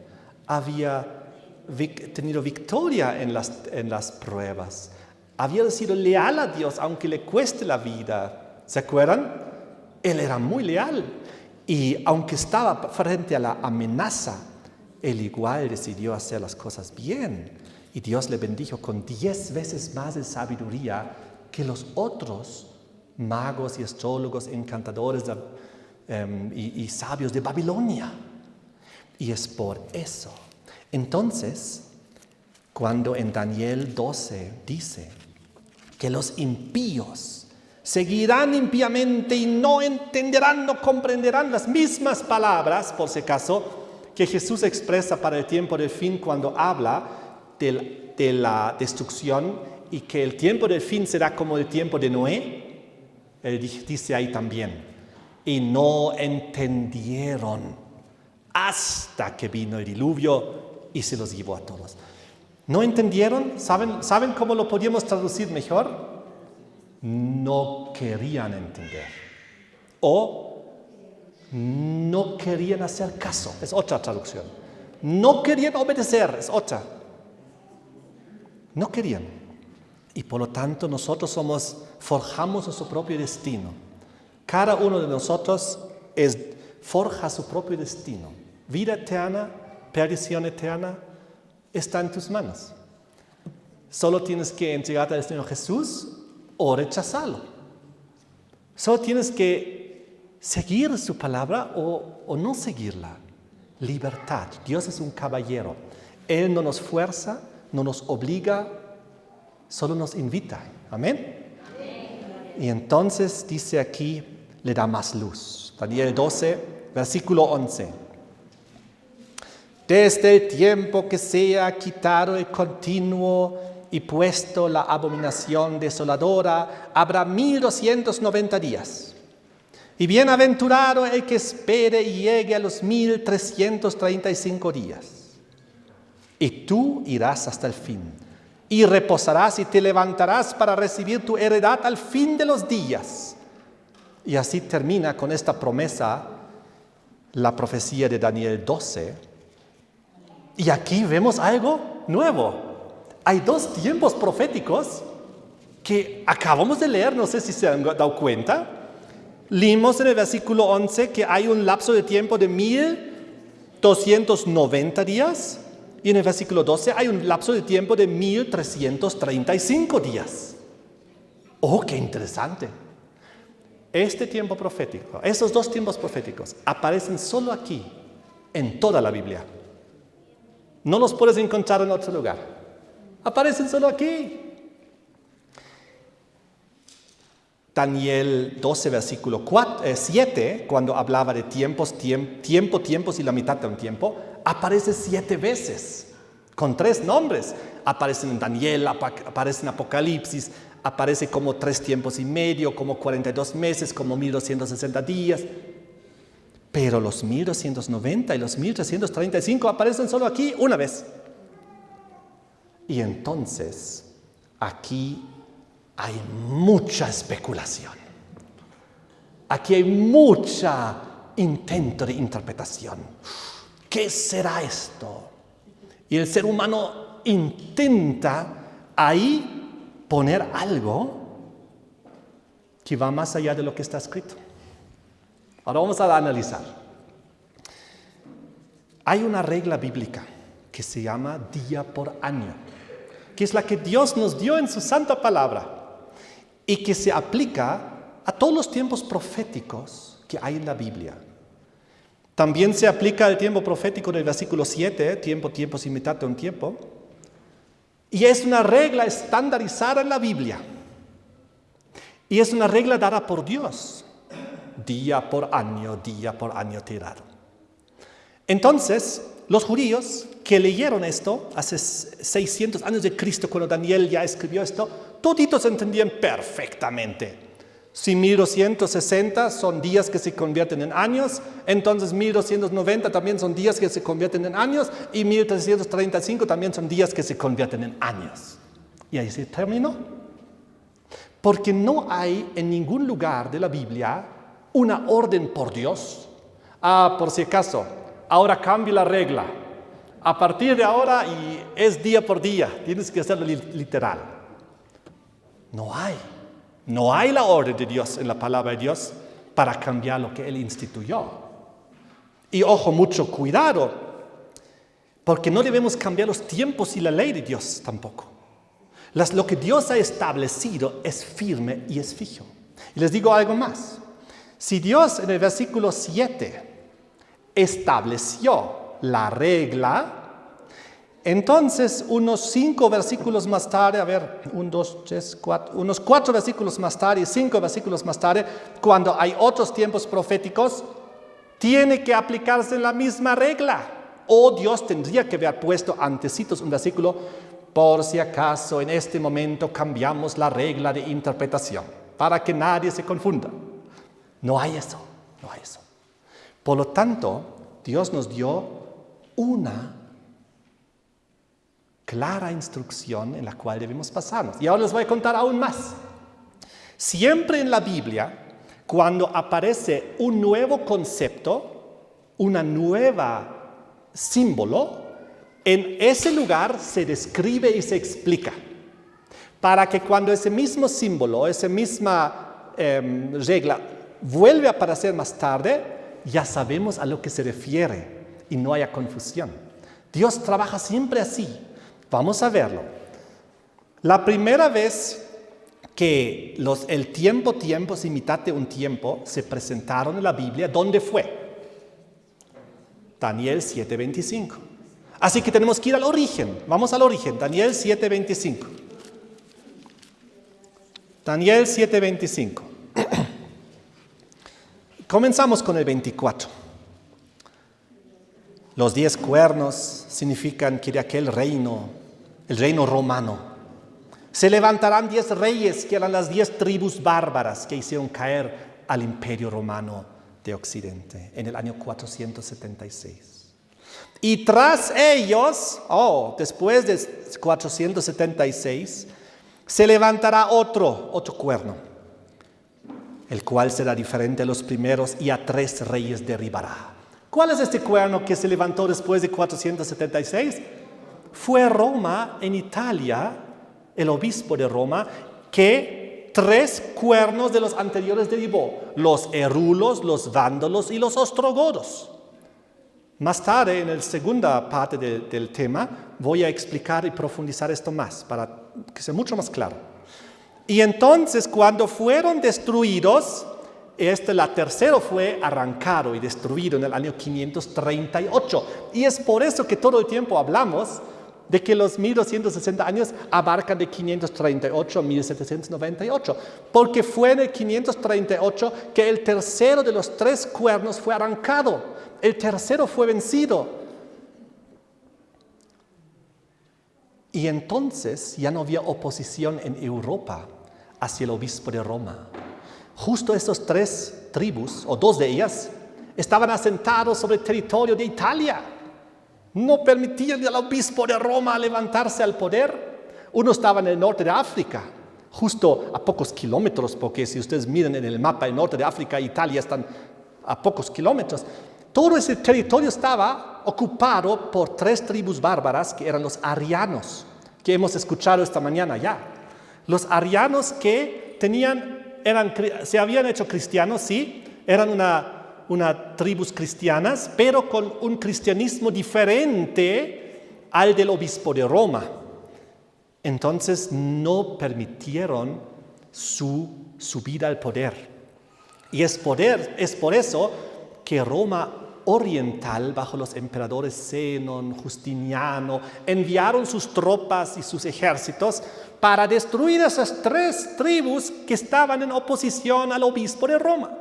había tenido victoria en las pruebas, había sido leal a Dios aunque le cueste la vida. ¿Se acuerdan? Él era muy leal. Y aunque estaba frente a la amenaza, él igual decidió hacer las cosas bien. Y Dios le bendijo con 10 veces más de sabiduría que los otros magos y astrólogos, encantadores y sabios de Babilonia. Y es por eso. Entonces, cuando en Daniel 12 dice que los impíos seguirán impíamente y no entenderán, no comprenderán las mismas palabras, por si acaso, que Jesús expresa para el tiempo del fin cuando habla de la destrucción y que el tiempo del fin será como el tiempo de Noé. Él dice ahí también, y no entendieron hasta que vino el diluvio y se los llevó a todos. ¿No entendieron? ¿Saben cómo lo podríamos traducir mejor? No querían entender o no querían hacer caso, es otra traducción. No querían obedecer, es otra. No querían. Y por lo tanto nosotros forjamos nuestro propio destino. Cada uno de nosotros forja su propio destino. Vida eterna, perdición eterna, está en tus manos. Solo tienes que entregarte al Señor Jesús o rechazarlo. Solo tienes que seguir su palabra o no seguirla. Libertad. Dios es un caballero. Él no nos fuerza, no nos obliga, solo nos invita. Amén. Y entonces dice aquí, le da más luz. Daniel 12, versículo 11. Desde el tiempo que sea quitado el continuo y puesto la abominación desoladora, habrá 1290 días. Y bienaventurado el que espere y llegue a los 1335 días. Y tú irás hasta el fin, y reposarás y te levantarás para recibir tu heredad al fin de los días. Y así termina con esta promesa la profecía de Daniel 12. Y aquí vemos algo nuevo. Hay dos tiempos proféticos que acabamos de leer, no sé si se han dado cuenta. Leímos en el versículo 11 que hay un lapso de tiempo de 1290 días y en el versículo 12 hay un lapso de tiempo de 1335 días. ¡Oh, qué interesante! Este tiempo profético, esos dos tiempos proféticos aparecen solo aquí, en toda la Biblia. No los puedes encontrar en otro lugar. Aparecen solo aquí. Daniel 12, versículo 7, cuando hablaba de tiempos y la mitad de un tiempo, aparece 7 veces, con 3 nombres. Aparece en Daniel, aparece en Apocalipsis, aparece como 3 tiempos y medio, como 42 meses, como 1260 días. Pero los 1290 y los 1335 aparecen solo aquí una vez. Y entonces, aquí hay mucha especulación. Aquí hay mucho intento de interpretación. ¿Qué será esto? Y el ser humano intenta ahí poner algo que va más allá de lo que está escrito. Ahora vamos a analizar. Hay una regla bíblica que se llama día por año, que es la que Dios nos dio en su santa palabra y que se aplica a todos los tiempos proféticos que hay en la Biblia. También se aplica al tiempo profético del versículo 7, tiempos y mitad de un tiempo. Y es una regla estandarizada en la Biblia. Y es una regla dada por Dios. Día por año tirado. Entonces, los judíos que leyeron esto hace 600 años de Cristo, cuando Daniel ya escribió esto, toditos entendían perfectamente. Si 1260 son días que se convierten en años, entonces 1290 también son días que se convierten en años y 1335 también son días que se convierten en años. Y ahí se terminó. Porque no hay en ningún lugar de la Biblia una orden por Dios. Por si acaso, ahora cambia la regla. A partir de ahora y es día por día, tienes que hacerlo literal. No hay la orden de Dios en la palabra de Dios para cambiar lo que Él instituyó. Y ojo, mucho cuidado, porque no debemos cambiar los tiempos y la ley de Dios tampoco. Lo que Dios ha establecido es firme y es fijo. Y les digo algo más. Si Dios en el versículo 7 estableció la regla, entonces unos 5 versículos más tarde, unos 4 versículos más tarde y 5 versículos más tarde, cuando hay otros tiempos proféticos, tiene que aplicarse la misma regla. O Dios tendría que haber puesto antecitos un versículo, por si acaso en este momento cambiamos la regla de interpretación, para que nadie se confunda. No hay eso. Por lo tanto, Dios nos dio una clara instrucción en la cual debemos pasarnos. Y ahora les voy a contar aún más. Siempre en la Biblia, cuando aparece un nuevo concepto, una nueva símbolo, en ese lugar se describe y se explica. Para que cuando ese mismo símbolo, esa misma regla vuelve a aparecer más tarde, ya sabemos a lo que se refiere y no haya confusión. Dios trabaja siempre así. Vamos a verlo. La primera vez que el tiempos y mitad de un tiempo se presentaron en la Biblia, ¿dónde fue? Daniel 7:25. Así que tenemos que ir al origen. Vamos al origen. Daniel 7:25. Daniel 7:25. Comenzamos con el 24. Los 10 cuernos significan que de aquel reino, el reino romano, se levantarán 10 reyes que eran las 10 tribus bárbaras que hicieron caer al imperio romano de Occidente en el año 476. Y tras ellos, después de 476, se levantará otro cuerno, el cual será diferente a los primeros y a 3 reyes derribará. ¿Cuál es este cuerno que se levantó después de 476? Fue Roma, en Italia, el obispo de Roma, que 3 cuernos de los anteriores derribó: los erulos, los vándalos y los ostrogodos. Más tarde, en la segunda parte del tema, voy a explicar y profundizar esto más, para que sea mucho más claro. Y entonces, cuando fueron destruidos, la tercera fue arrancado y destruido en el año 538. Y es por eso que todo el tiempo hablamos de que los 1260 años abarcan de 538 a 1798, porque fue en el 538 que el tercero de los 3 cuernos fue arrancado. El tercero fue vencido. Y entonces ya no había oposición en Europa hacia el obispo de Roma. Justo esas 3 tribus, o 2 de ellas, estaban asentados sobre el territorio de Italia. No permitían al obispo de Roma levantarse al poder. Uno estaba en el norte de África, justo a pocos kilómetros, porque si ustedes miran en el mapa, el norte de África e Italia están a pocos kilómetros. Todo ese territorio estaba ocupado por 3 tribus bárbaras que eran los arianos, que hemos escuchado esta mañana ya. Los arianos que se habían hecho cristianos, sí, eran una tribus cristianas, pero con un cristianismo diferente al del obispo de Roma. Entonces no permitieron su subida al poder. Y es por eso que Roma oriental, bajo los emperadores Zenón, Justiniano, enviaron sus tropas y sus ejércitos para destruir esas 3 tribus que estaban en oposición al obispo de Roma.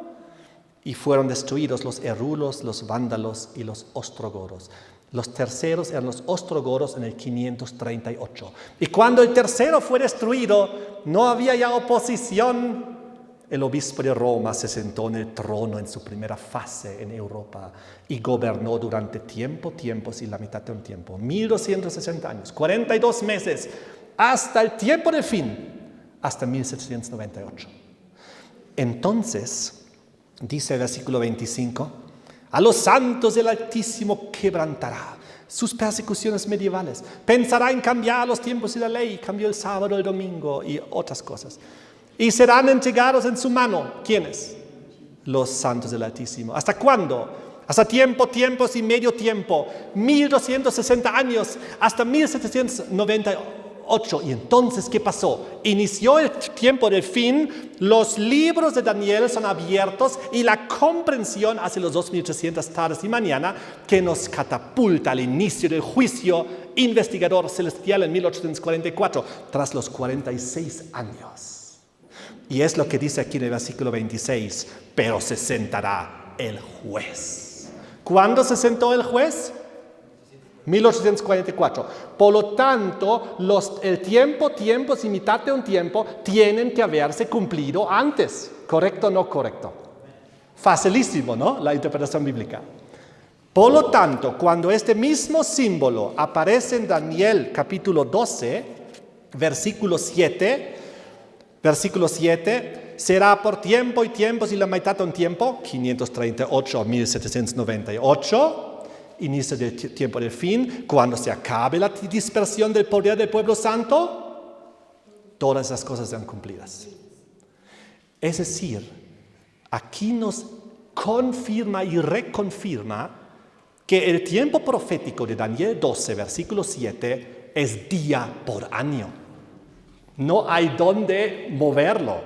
Y fueron destruidos los erulos, los vándalos y los ostrogodos. Los terceros eran los ostrogodos en el 538. Y cuando el tercero fue destruido, no había ya oposición. El obispo de Roma se sentó en el trono en su primera fase en Europa y gobernó durante tiempos y la mitad de un tiempo, 1260 años, 42 meses, hasta el tiempo del fin, hasta 1798. Entonces, dice el versículo 25, a los santos del Altísimo quebrantará sus persecuciones medievales, pensará en cambiar los tiempos y la ley, cambió el sábado, el domingo y otras cosas. Y serán entregados en su mano. ¿Quiénes? Los santos del Altísimo. ¿Hasta cuándo? Hasta tiempos y medio tiempo. 1260 años hasta 1798. ¿Y entonces qué pasó? Inició el tiempo del fin. Los libros de Daniel son abiertos y la comprensión hacia los 2300 tardes y mañana que nos catapulta al inicio del juicio investigador celestial en 1844, tras los 46 años. Y es lo que dice aquí en el versículo 26, pero se sentará el juez. ¿Cuándo se sentó el juez? 1844. Por lo tanto, el tiempos y mitad de un tiempo tienen que haberse cumplido antes. ¿Correcto o no correcto? Facilísimo, ¿no? La interpretación bíblica. Por lo tanto, cuando este mismo símbolo aparece en Daniel capítulo 12, versículo 7, será por tiempo y tiempos y la mitad de un tiempo, 538 a 1798, inicio del tiempo del fin, cuando se acabe la dispersión del poder del pueblo santo, todas esas cosas serán cumplidas. Es decir, aquí nos confirma y reconfirma que el tiempo profético de Daniel 12, versículo 7, es día por año. No hay dónde moverlo.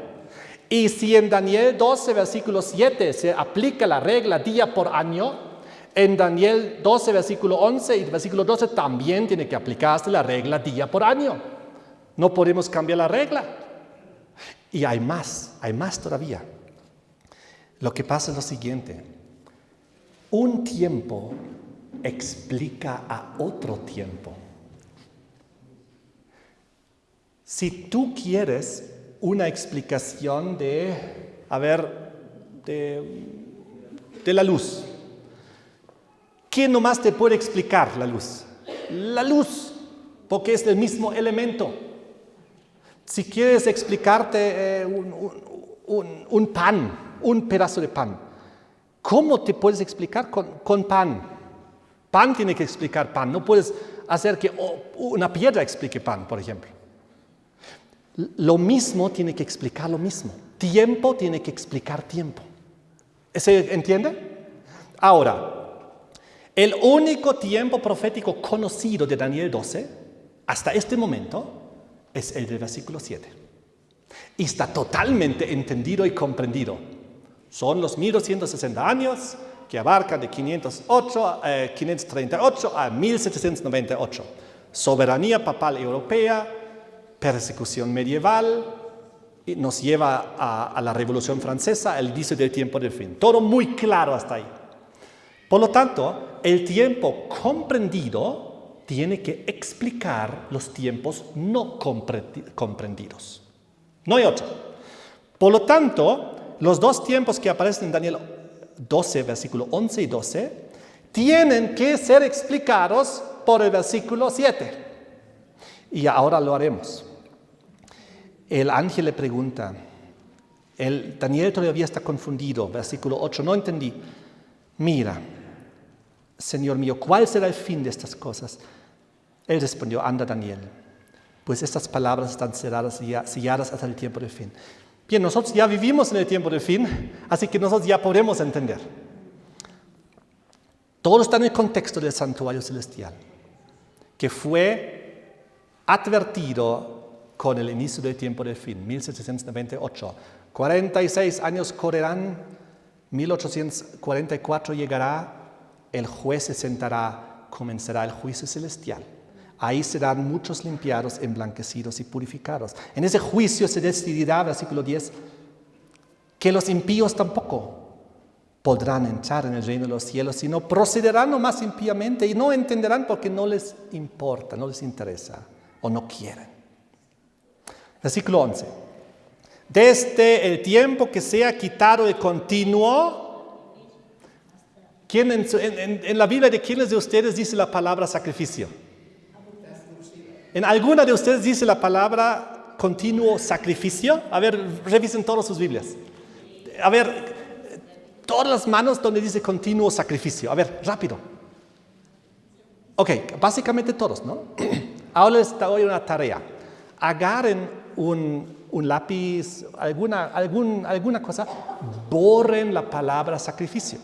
Y si en Daniel 12, versículo 7 se aplica la regla día por año, en Daniel 12, versículo 11 y versículo 12 también tiene que aplicarse la regla día por año. No podemos cambiar la regla. Y hay más todavía. Lo que pasa es lo siguiente. Un tiempo explica a otro tiempo. Si tú quieres una explicación de la luz, ¿quién nomás te puede explicar la luz? La luz, porque es el mismo elemento. Si quieres explicarte un pan, un pedazo de pan, ¿Cómo te puedes explicar con pan? Pan tiene que explicar pan. No puedes hacer que una piedra explique pan, por ejemplo. Lo mismo tiene que explicar lo mismo. Tiempo tiene que explicar tiempo. ¿Se entiende? Ahora, el único tiempo profético conocido de Daniel 12, hasta este momento, es el del versículo 7. Y está totalmente entendido y comprendido. Son los 1260 años que abarcan de 538 a 1798. Soberanía papal europea, persecución medieval, y nos lleva a la Revolución Francesa, el inicio del tiempo del fin. Todo muy claro hasta ahí. Por lo tanto, el tiempo comprendido tiene que explicar los tiempos no comprendidos. No hay otro. Por lo tanto, los dos tiempos que aparecen en Daniel 12, versículo 11 y 12, tienen que ser explicados por el versículo 7. Y ahora lo haremos. El ángel le pregunta, Daniel todavía está confundido, versículo 8, no entendí. Mira, Señor mío, ¿cuál será el fin de estas cosas? Él respondió, anda Daniel, pues estas palabras están selladas hasta el tiempo del fin. Bien, nosotros ya vivimos en el tiempo del fin, así que nosotros ya podemos entender. Todo está en el contexto del santuario celestial, que fue advertido con el inicio del tiempo del fin, 1798. 46 años correrán, 1844 llegará, el juez se sentará, comenzará el juicio celestial. Ahí serán muchos limpiados, emblanquecidos y purificados. En ese juicio se decidirá, versículo 10, que los impíos tampoco podrán entrar en el reino de los cielos, sino procederán nomás impíamente y no entenderán porque no les importa, no les interesa o no quieren. Versículo 11. Desde el tiempo que sea quitado el continuo, ¿quién en la Biblia de quiénes de ustedes dice la palabra sacrificio? ¿En alguna de ustedes dice la palabra continuo sacrificio? A ver, revisen todas sus Biblias. A ver, todas las manos donde dice continuo sacrificio. A ver, rápido. Ok, básicamente todos, ¿no? Ahora les doy una tarea. Agarren un lápiz, alguna cosa, borren la palabra sacrificio.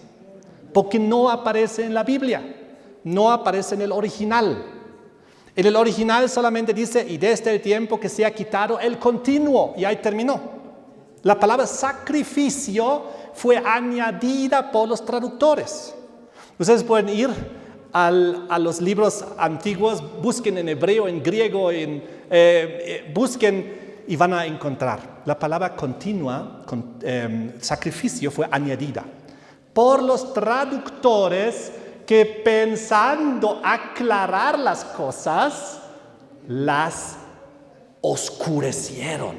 Porque no aparece en la Biblia, no aparece en el original. En el original solamente dice, y desde el tiempo que se ha quitado el continuo, y ahí terminó. La palabra sacrificio fue añadida por los traductores. Ustedes pueden ir a los libros antiguos, busquen en hebreo, en griego, busquen y van a encontrar. La palabra continua, sacrificio, fue añadida por los traductores que pensando aclarar las cosas, las oscurecieron.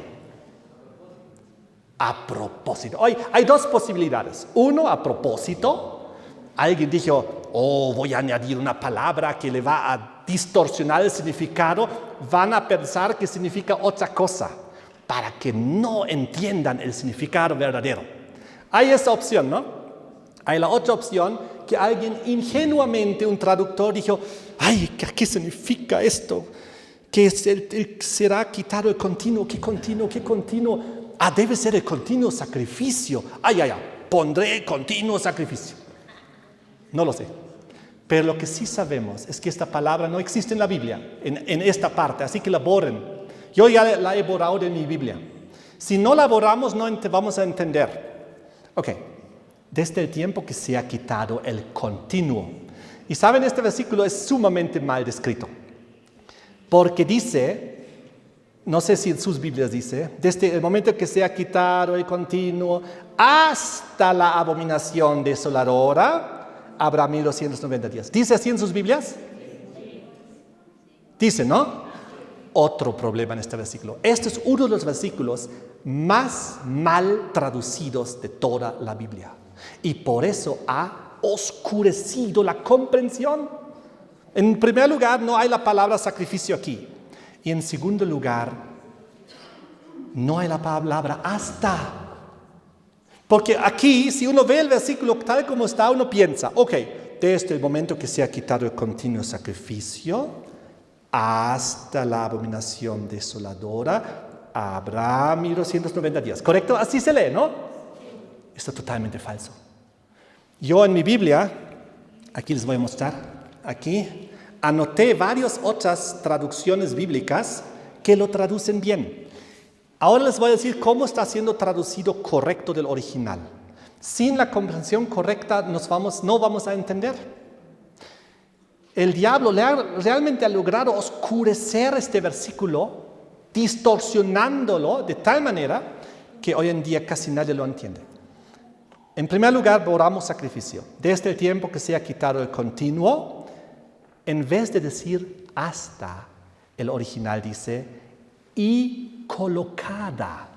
A propósito. Hoy hay dos posibilidades. Uno, a propósito. Alguien dijo, voy a añadir una palabra que le va a distorsionar el significado. Van a pensar que significa otra cosa, para que no entiendan el significado verdadero. Hay esa opción, ¿no? Hay la otra opción, que alguien ingenuamente, un traductor, dijo, ¿qué significa esto? Que será quitado el continuo. ¿Qué continuo? ¿Qué continuo? Debe ser el continuo sacrificio. Pondré continuo sacrificio. No lo sé. Pero lo que sí sabemos es que esta palabra no existe en la Biblia, en esta parte, así que la borren. Yo ya la he borrado de mi Biblia. Si no la borramos, no vamos a entender. Ok. Desde el tiempo que se ha quitado el continuo. Y saben, este versículo es sumamente mal descrito. Porque dice, no sé si en sus Biblias dice, desde el momento que se ha quitado el continuo hasta la abominación desoladora, habrá 1290 días. ¿Dice así en sus Biblias? Dice, ¿no? Otro problema en este versículo. Este es uno de los versículos más mal traducidos de toda la Biblia. Y por eso ha oscurecido la comprensión. En primer lugar, no hay la palabra sacrificio aquí. Y en segundo lugar, no hay la palabra hasta. Porque aquí, si uno ve el versículo tal como está, uno piensa, ok, desde el momento que se ha quitado el continuo sacrificio hasta la abominación desoladora, habrá 1290 días. ¿Correcto? Así se lee, ¿no? Esto es totalmente falso. Yo en mi Biblia, aquí les voy a mostrar, aquí, anoté varias otras traducciones bíblicas que lo traducen bien. Ahora les voy a decir cómo está siendo traducido correcto del original. Sin la comprensión correcta no vamos a entender. El diablo realmente ha logrado oscurecer este versículo, distorsionándolo de tal manera que hoy en día casi nadie lo entiende. En primer lugar, borramos sacrificio. Desde el tiempo que se ha quitado el continuo, en vez de decir hasta, el original dice y colocada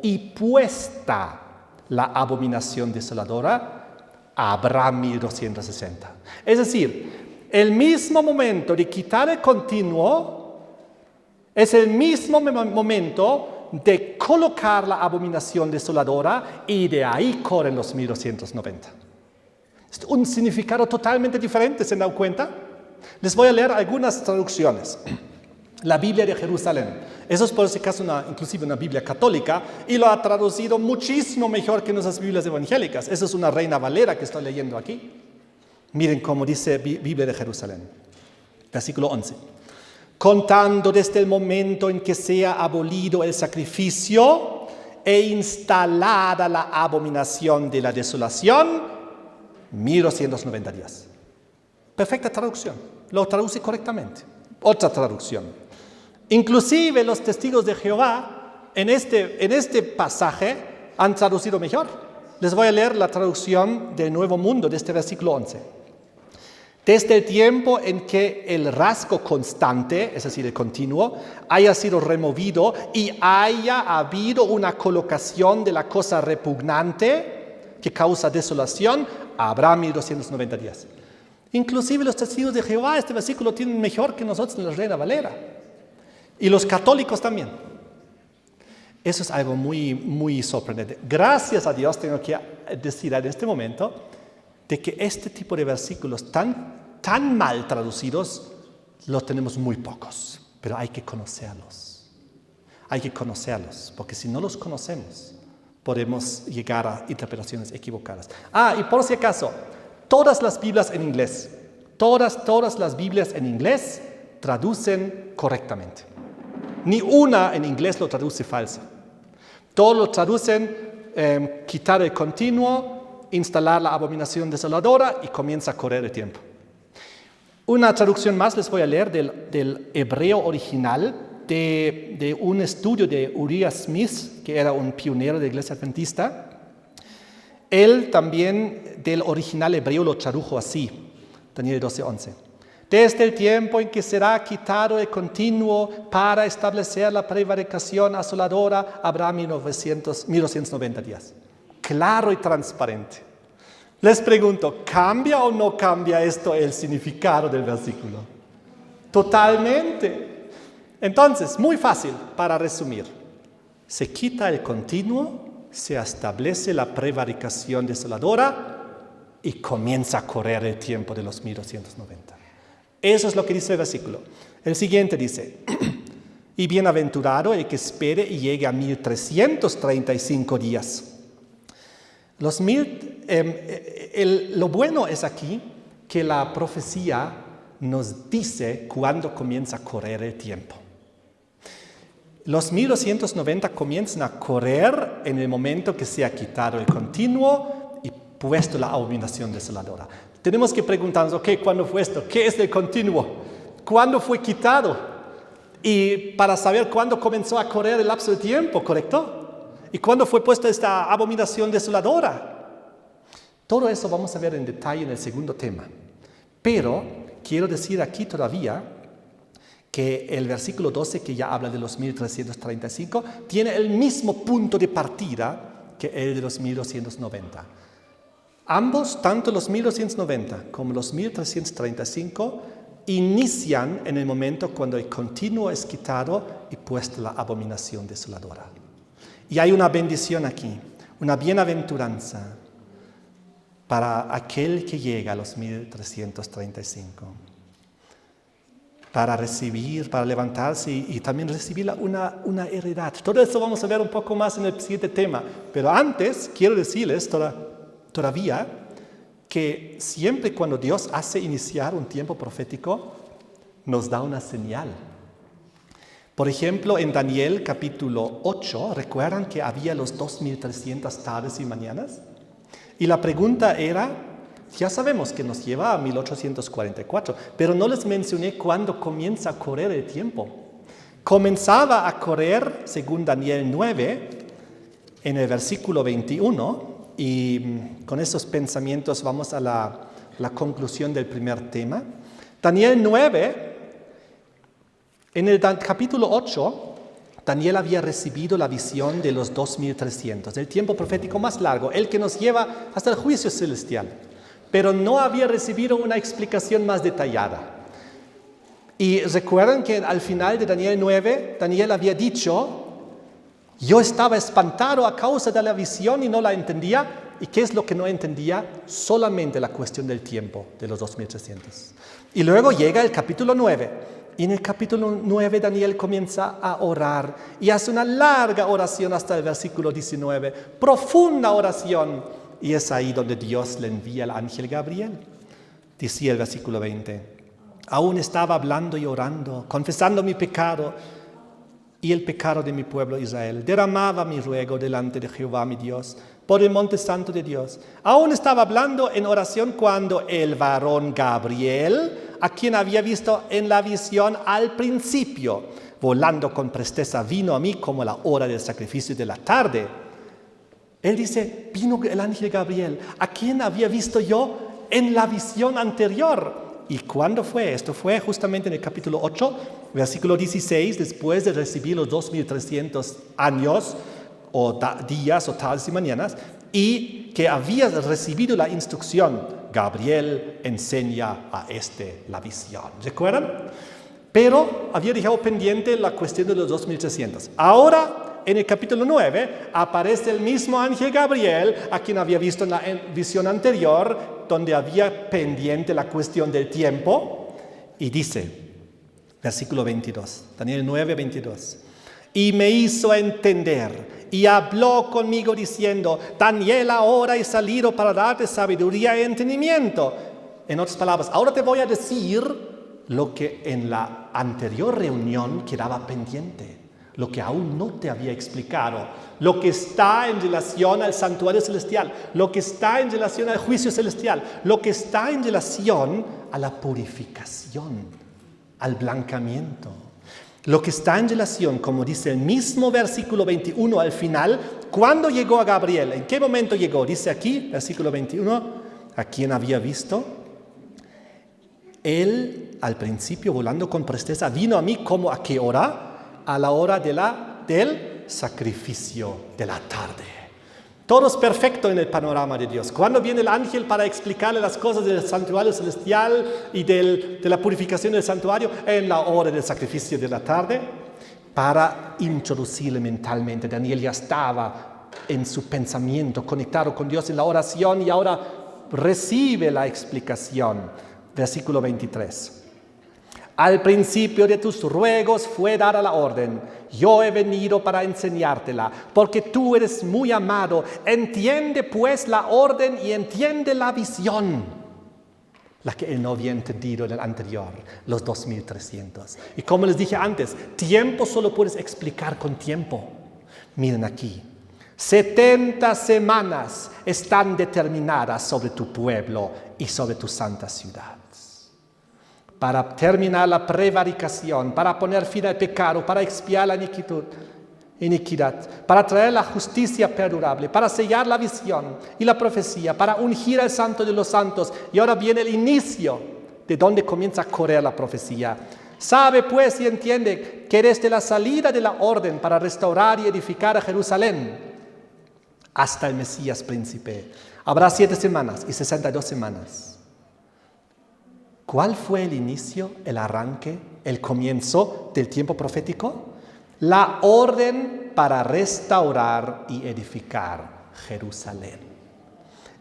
y puesta la abominación desoladora, habrá 1260. Es decir, el mismo momento de quitar el continuo es el mismo momento de colocar la abominación desoladora y de ahí corren los 1290. Es un significado totalmente diferente, ¿se han dado cuenta? Les voy a leer algunas traducciones. La Biblia de Jerusalén. Eso es por ese caso inclusive una Biblia católica y lo ha traducido muchísimo mejor que nuestras Biblias evangélicas. Eso es una Reina Valera que estoy leyendo aquí. Miren cómo dice Biblia de Jerusalén. Versículo 11. Contando desde el momento en que sea abolido el sacrificio e instalada la abominación de la desolación, 1290 días. Perfecta traducción. Lo traduce correctamente. Otra traducción. Inclusive los testigos de Jehová en este pasaje han traducido mejor. Les voy a leer la traducción del Nuevo Mundo de este versículo 11. Desde el tiempo en que el rasgo constante, es decir, el continuo, haya sido removido y haya habido una colocación de la cosa repugnante que causa desolación, habrá 1290 días. Inclusive los testigos de Jehová este versículo tienen mejor que nosotros en la Reina Valera. Y los católicos también. Eso es algo muy, muy sorprendente. Gracias a Dios tengo que decir en este momento de que este tipo de versículos tan mal traducidos los tenemos muy pocos. Pero hay que conocerlos. Hay que conocerlos, porque si no los conocemos, podemos llegar a interpretaciones equivocadas. Y por si acaso, todas las Biblias en inglés, todas las Biblias en inglés traducen correctamente. Ni una en inglés lo traduce falso. Todos lo traducen quitar el continuo, instalar la abominación desoladora y comienza a correr el tiempo. Una traducción más les voy a leer del hebreo original de un estudio de Uriah Smith, que era un pionero de la Iglesia Adventista. Él también del original hebreo lo tradujo así, Daniel 12:11. Desde el tiempo en que será quitado el continuo para establecer la prevaricación asoladora, habrá 1290 días. Claro y transparente. Les pregunto, ¿cambia o no cambia esto el significado del versículo? Totalmente. Entonces, muy fácil para resumir. Se quita el continuo, se establece la prevaricación desoladora y comienza a correr el tiempo de los 1290. Eso es lo que dice el versículo. El siguiente dice, y bienaventurado el que espere y llegue a 1335 días. Lo bueno es aquí que la profecía nos dice cuándo comienza a correr el tiempo. Los 1290 comienzan a correr en el momento que se ha quitado el continuo y puesto la abominación desoladora. Tenemos que preguntarnos, ¿cuándo fue esto? ¿Qué es el continuo? ¿Cuándo fue quitado? Y para saber cuándo comenzó a correr el lapso de tiempo, ¿correcto? ¿Y cuándo fue puesta esta abominación desoladora? Todo eso vamos a ver en detalle en el segundo tema. Pero quiero decir aquí todavía que el versículo 12, que ya habla de los 1335, tiene el mismo punto de partida que el de los 1290. Ambos, tanto los 1290 como los 1335, inician en el momento cuando el continuo es quitado y puesta la abominación desoladora. Y hay una bendición aquí. una bienaventuranza para aquel que llega a los 1335. Para recibir, para levantarse y también recibir una heredad. Todo esto vamos a ver un poco más en el siguiente tema. Pero antes quiero decirles todavía que siempre cuando Dios hace iniciar un tiempo profético, nos da una señal. Por ejemplo, en Daniel capítulo 8, ¿recuerdan que había los 2300 tardes y mañanas? Y la pregunta era, ya sabemos que nos lleva a 1844, pero no les mencioné cuándo comienza a correr el tiempo. Comenzaba a correr, según Daniel 9, en el versículo 21, y con esos pensamientos vamos a la conclusión del primer tema. Daniel 9, en el capítulo 8, Daniel había recibido la visión de los 2300, el tiempo profético más largo, el que nos lleva hasta el juicio celestial. Pero no había recibido una explicación más detallada. Y recuerdan que al final de Daniel 9, Daniel había dicho, yo estaba espantado a causa de la visión y no la entendía. ¿Y qué es lo que no entendía? Solamente la cuestión del tiempo de los 2300. Y luego llega el capítulo 9. Y en el capítulo 9 Daniel comienza a orar y hace una larga oración hasta el versículo 19, profunda oración. Y es ahí donde Dios le envía al ángel Gabriel. Decía el versículo 20, aún estaba hablando y orando, confesando mi pecado y el pecado de mi pueblo Israel. Derramaba mi ruego delante de Jehová mi Dios, por el monte santo de Dios. Aún estaba hablando en oración cuando el varón Gabriel, a quien había visto en la visión al principio, volando con presteza, vino a mí como la hora del sacrificio de la tarde. Él dice, vino el ángel Gabriel, a quien había visto yo en la visión anterior. ¿Y cuándo fue? Esto fue justamente en el capítulo 8, versículo 16, después de recibir los 2300 años, o días, o tardes y mañanas, y que había recibido la instrucción, Gabriel enseña a la visión. ¿Recuerdan? Pero había dejado pendiente la cuestión de los 2300. Ahora, en el capítulo 9, aparece el mismo ángel Gabriel, a quien había visto en la visión anterior, donde había pendiente la cuestión del tiempo, y dice, versículo 22, Daniel 9, 22, y me hizo entender, y habló conmigo diciendo, Daniel, ahora he salido para darte sabiduría y entendimiento. En otras palabras, ahora te voy a decir lo que en la anterior reunión quedaba pendiente, lo que aún no te había explicado, lo que está en relación al santuario celestial, lo que está en relación al juicio celestial, lo que está en relación a la purificación, al blanqueamiento, lo que está en relación, como dice el mismo versículo 21 al final, ¿cuándo llegó a Gabriel? ¿En qué momento llegó? Dice aquí, versículo 21, ¿a quién había visto? Él, al principio, volando con presteza, vino a mí como ¿a qué hora? A la hora del sacrificio de la tarde. Todo es perfecto en el panorama de Dios. ¿Cuándo viene el ángel para explicarle las cosas del santuario celestial y de la purificación del santuario? En la hora del sacrificio de la tarde, para introducirle mentalmente. Daniel ya estaba en su pensamiento, conectado con Dios en la oración, y ahora recibe la explicación. Versículo 23. Al principio de tus ruegos fue dada la orden. Yo he venido para enseñártela, porque tú eres muy amado. Entiende pues la orden y entiende la visión, la que él no había entendido en el anterior, los 2300. Y como les dije antes, tiempo solo puedes explicar con tiempo. Miren aquí, 70 semanas están determinadas sobre tu pueblo y sobre tu santa ciudad, para terminar la prevaricación, para poner fin al pecado, para expiar la iniquidad, para traer la justicia perdurable, para sellar la visión y la profecía, para ungir al santo de los santos. Y ahora viene el inicio de donde comienza a correr la profecía. Sabe pues y entiende que desde la salida de la orden para restaurar y edificar a Jerusalén hasta el Mesías príncipe habrá 7 semanas y 62 semanas. ¿Cuál fue el inicio, el arranque, el comienzo del tiempo profético? La orden para restaurar y edificar Jerusalén.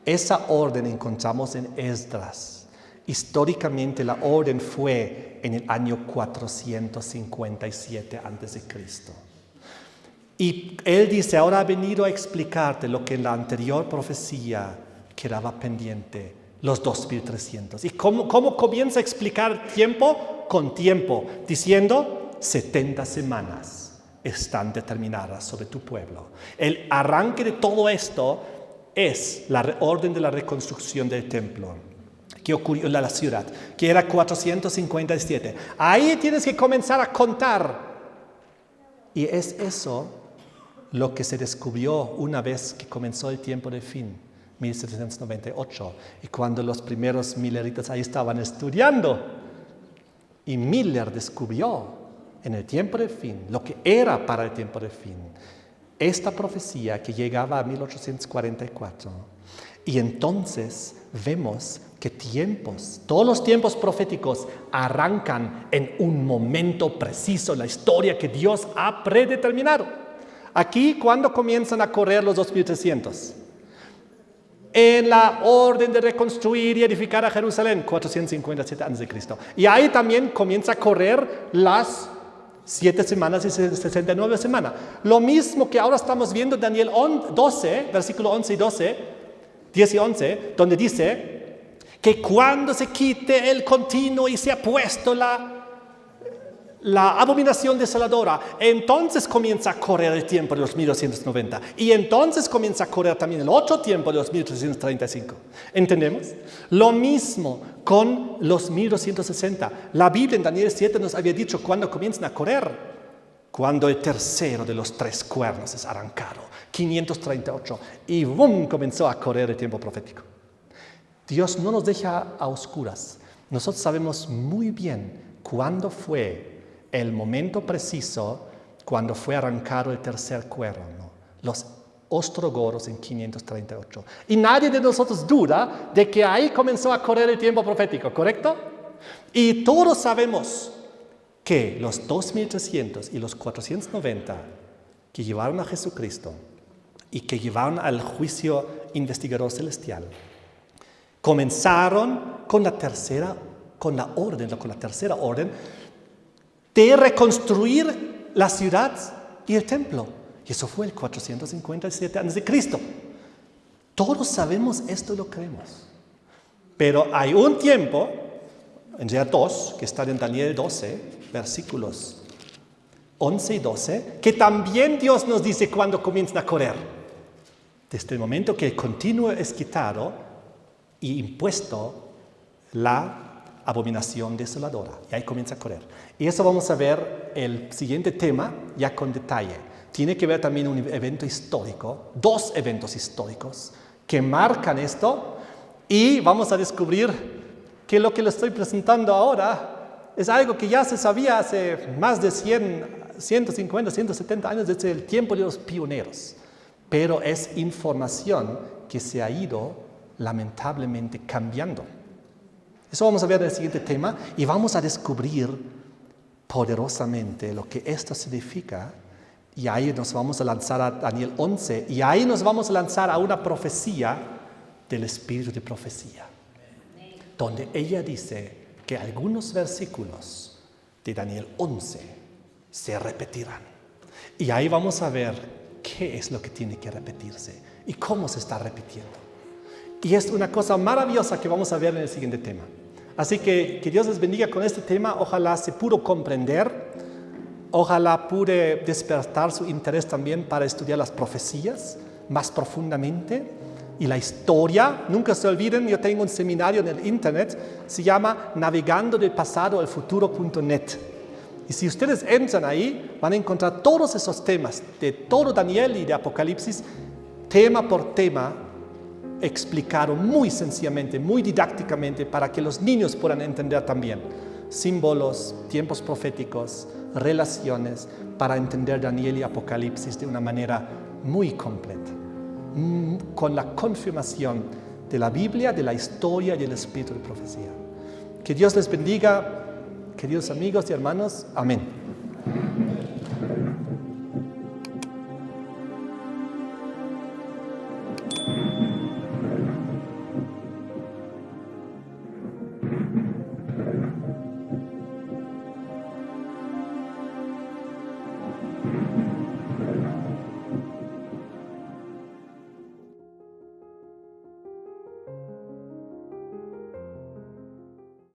Esa orden encontramos en Esdras. Históricamente la orden fue en el año 457 a.C. Y él dice, ahora ha venido a explicarte lo que en la anterior profecía quedaba pendiente, los 2300. ¿Y cómo comienza a explicar tiempo? Con tiempo, diciendo 70 semanas están determinadas sobre tu pueblo. El arranque de todo esto es la orden de la reconstrucción del templo que ocurrió en la ciudad, que era 457. Ahí tienes que comenzar a contar. Y es eso lo que se descubrió una vez que comenzó el tiempo del fin, 1798, y cuando los primeros milleritas ahí estaban estudiando. Y Miller descubrió en el tiempo del fin lo que era para el tiempo del fin. Esta profecía que llegaba a 1844. Y entonces vemos que todos los tiempos proféticos arrancan en un momento preciso en la historia que Dios ha predeterminado. Aquí, ¿cuándo comienzan a correr los 2300? En la orden de reconstruir y edificar a Jerusalén, 457 a.C. Y ahí también comienza a correr las 7 semanas y 69 semanas. Lo mismo que ahora estamos viendo en Daniel 12, versículo 11 y 12, 10 y 11, donde dice que cuando se quite el continuo y se ha puesto la abominación desoladora, entonces comienza a correr el tiempo de los 1290. Y entonces comienza a correr también el otro tiempo de los 1335. ¿Entendemos? Lo mismo con los 1260. La Biblia en Daniel 7 nos había dicho cuándo comienzan a correr. Cuando el tercero de los 3 cuernos es arrancado, 538. Y ¡bum! Comenzó a correr el tiempo profético. Dios no nos deja a oscuras. Nosotros sabemos muy bien cuándo fue el momento preciso cuando fue arrancado el tercer cuerno, los ostrogoros en 538. Y nadie de nosotros duda de que ahí comenzó a correr el tiempo profético, ¿correcto? Y todos sabemos que los 2300 y los 490 que llevaron a Jesucristo y que llevaron al juicio investigador celestial, comenzaron con la tercera orden de reconstruir la ciudad y el templo. Y eso fue el 457 a.C. Todos sabemos esto y lo creemos. Pero hay un tiempo, en realidad 2, que está en Daniel 12, versículos 11 y 12, que también Dios nos dice cuándo comienzan a correr. Desde el momento que el continuo es quitado y impuesto la abominación desoladora. Y ahí comienza a correr. Y eso vamos a ver el siguiente tema ya con detalle. Tiene que ver también un evento histórico, 2 eventos históricos que marcan esto, y vamos a descubrir que lo que les estoy presentando ahora es algo que ya se sabía hace más de 150, 170 años, desde el tiempo de los pioneros. Pero es información que se ha ido lamentablemente cambiando. Eso vamos a ver en el siguiente tema, y vamos a descubrir poderosamente lo que esto significa. Y ahí nos vamos a lanzar a Daniel 11, y ahí nos vamos a lanzar a una profecía del espíritu de profecía, donde ella dice que algunos versículos de Daniel 11 se repetirán. Y ahí vamos a ver qué es lo que tiene que repetirse y cómo se está repitiendo. Y es una cosa maravillosa que vamos a ver en el siguiente tema. Así que Dios les bendiga con este tema. Ojalá se pudo comprender. Ojalá pude despertar su interés también para estudiar las profecías más profundamente y la historia. Nunca se olviden, yo tengo un seminario en el internet, se llama Navegando del pasado al futuro.net. Y si ustedes entran ahí, van a encontrar todos esos temas de todo Daniel y de Apocalipsis, tema por tema, explicado muy sencillamente, muy didácticamente, para que los niños puedan entender también símbolos, tiempos proféticos, relaciones, para entender Daniel y Apocalipsis de una manera muy completa, con la confirmación de la Biblia, de la historia y del espíritu de profecía. Que Dios les bendiga, queridos amigos y hermanos. Amén.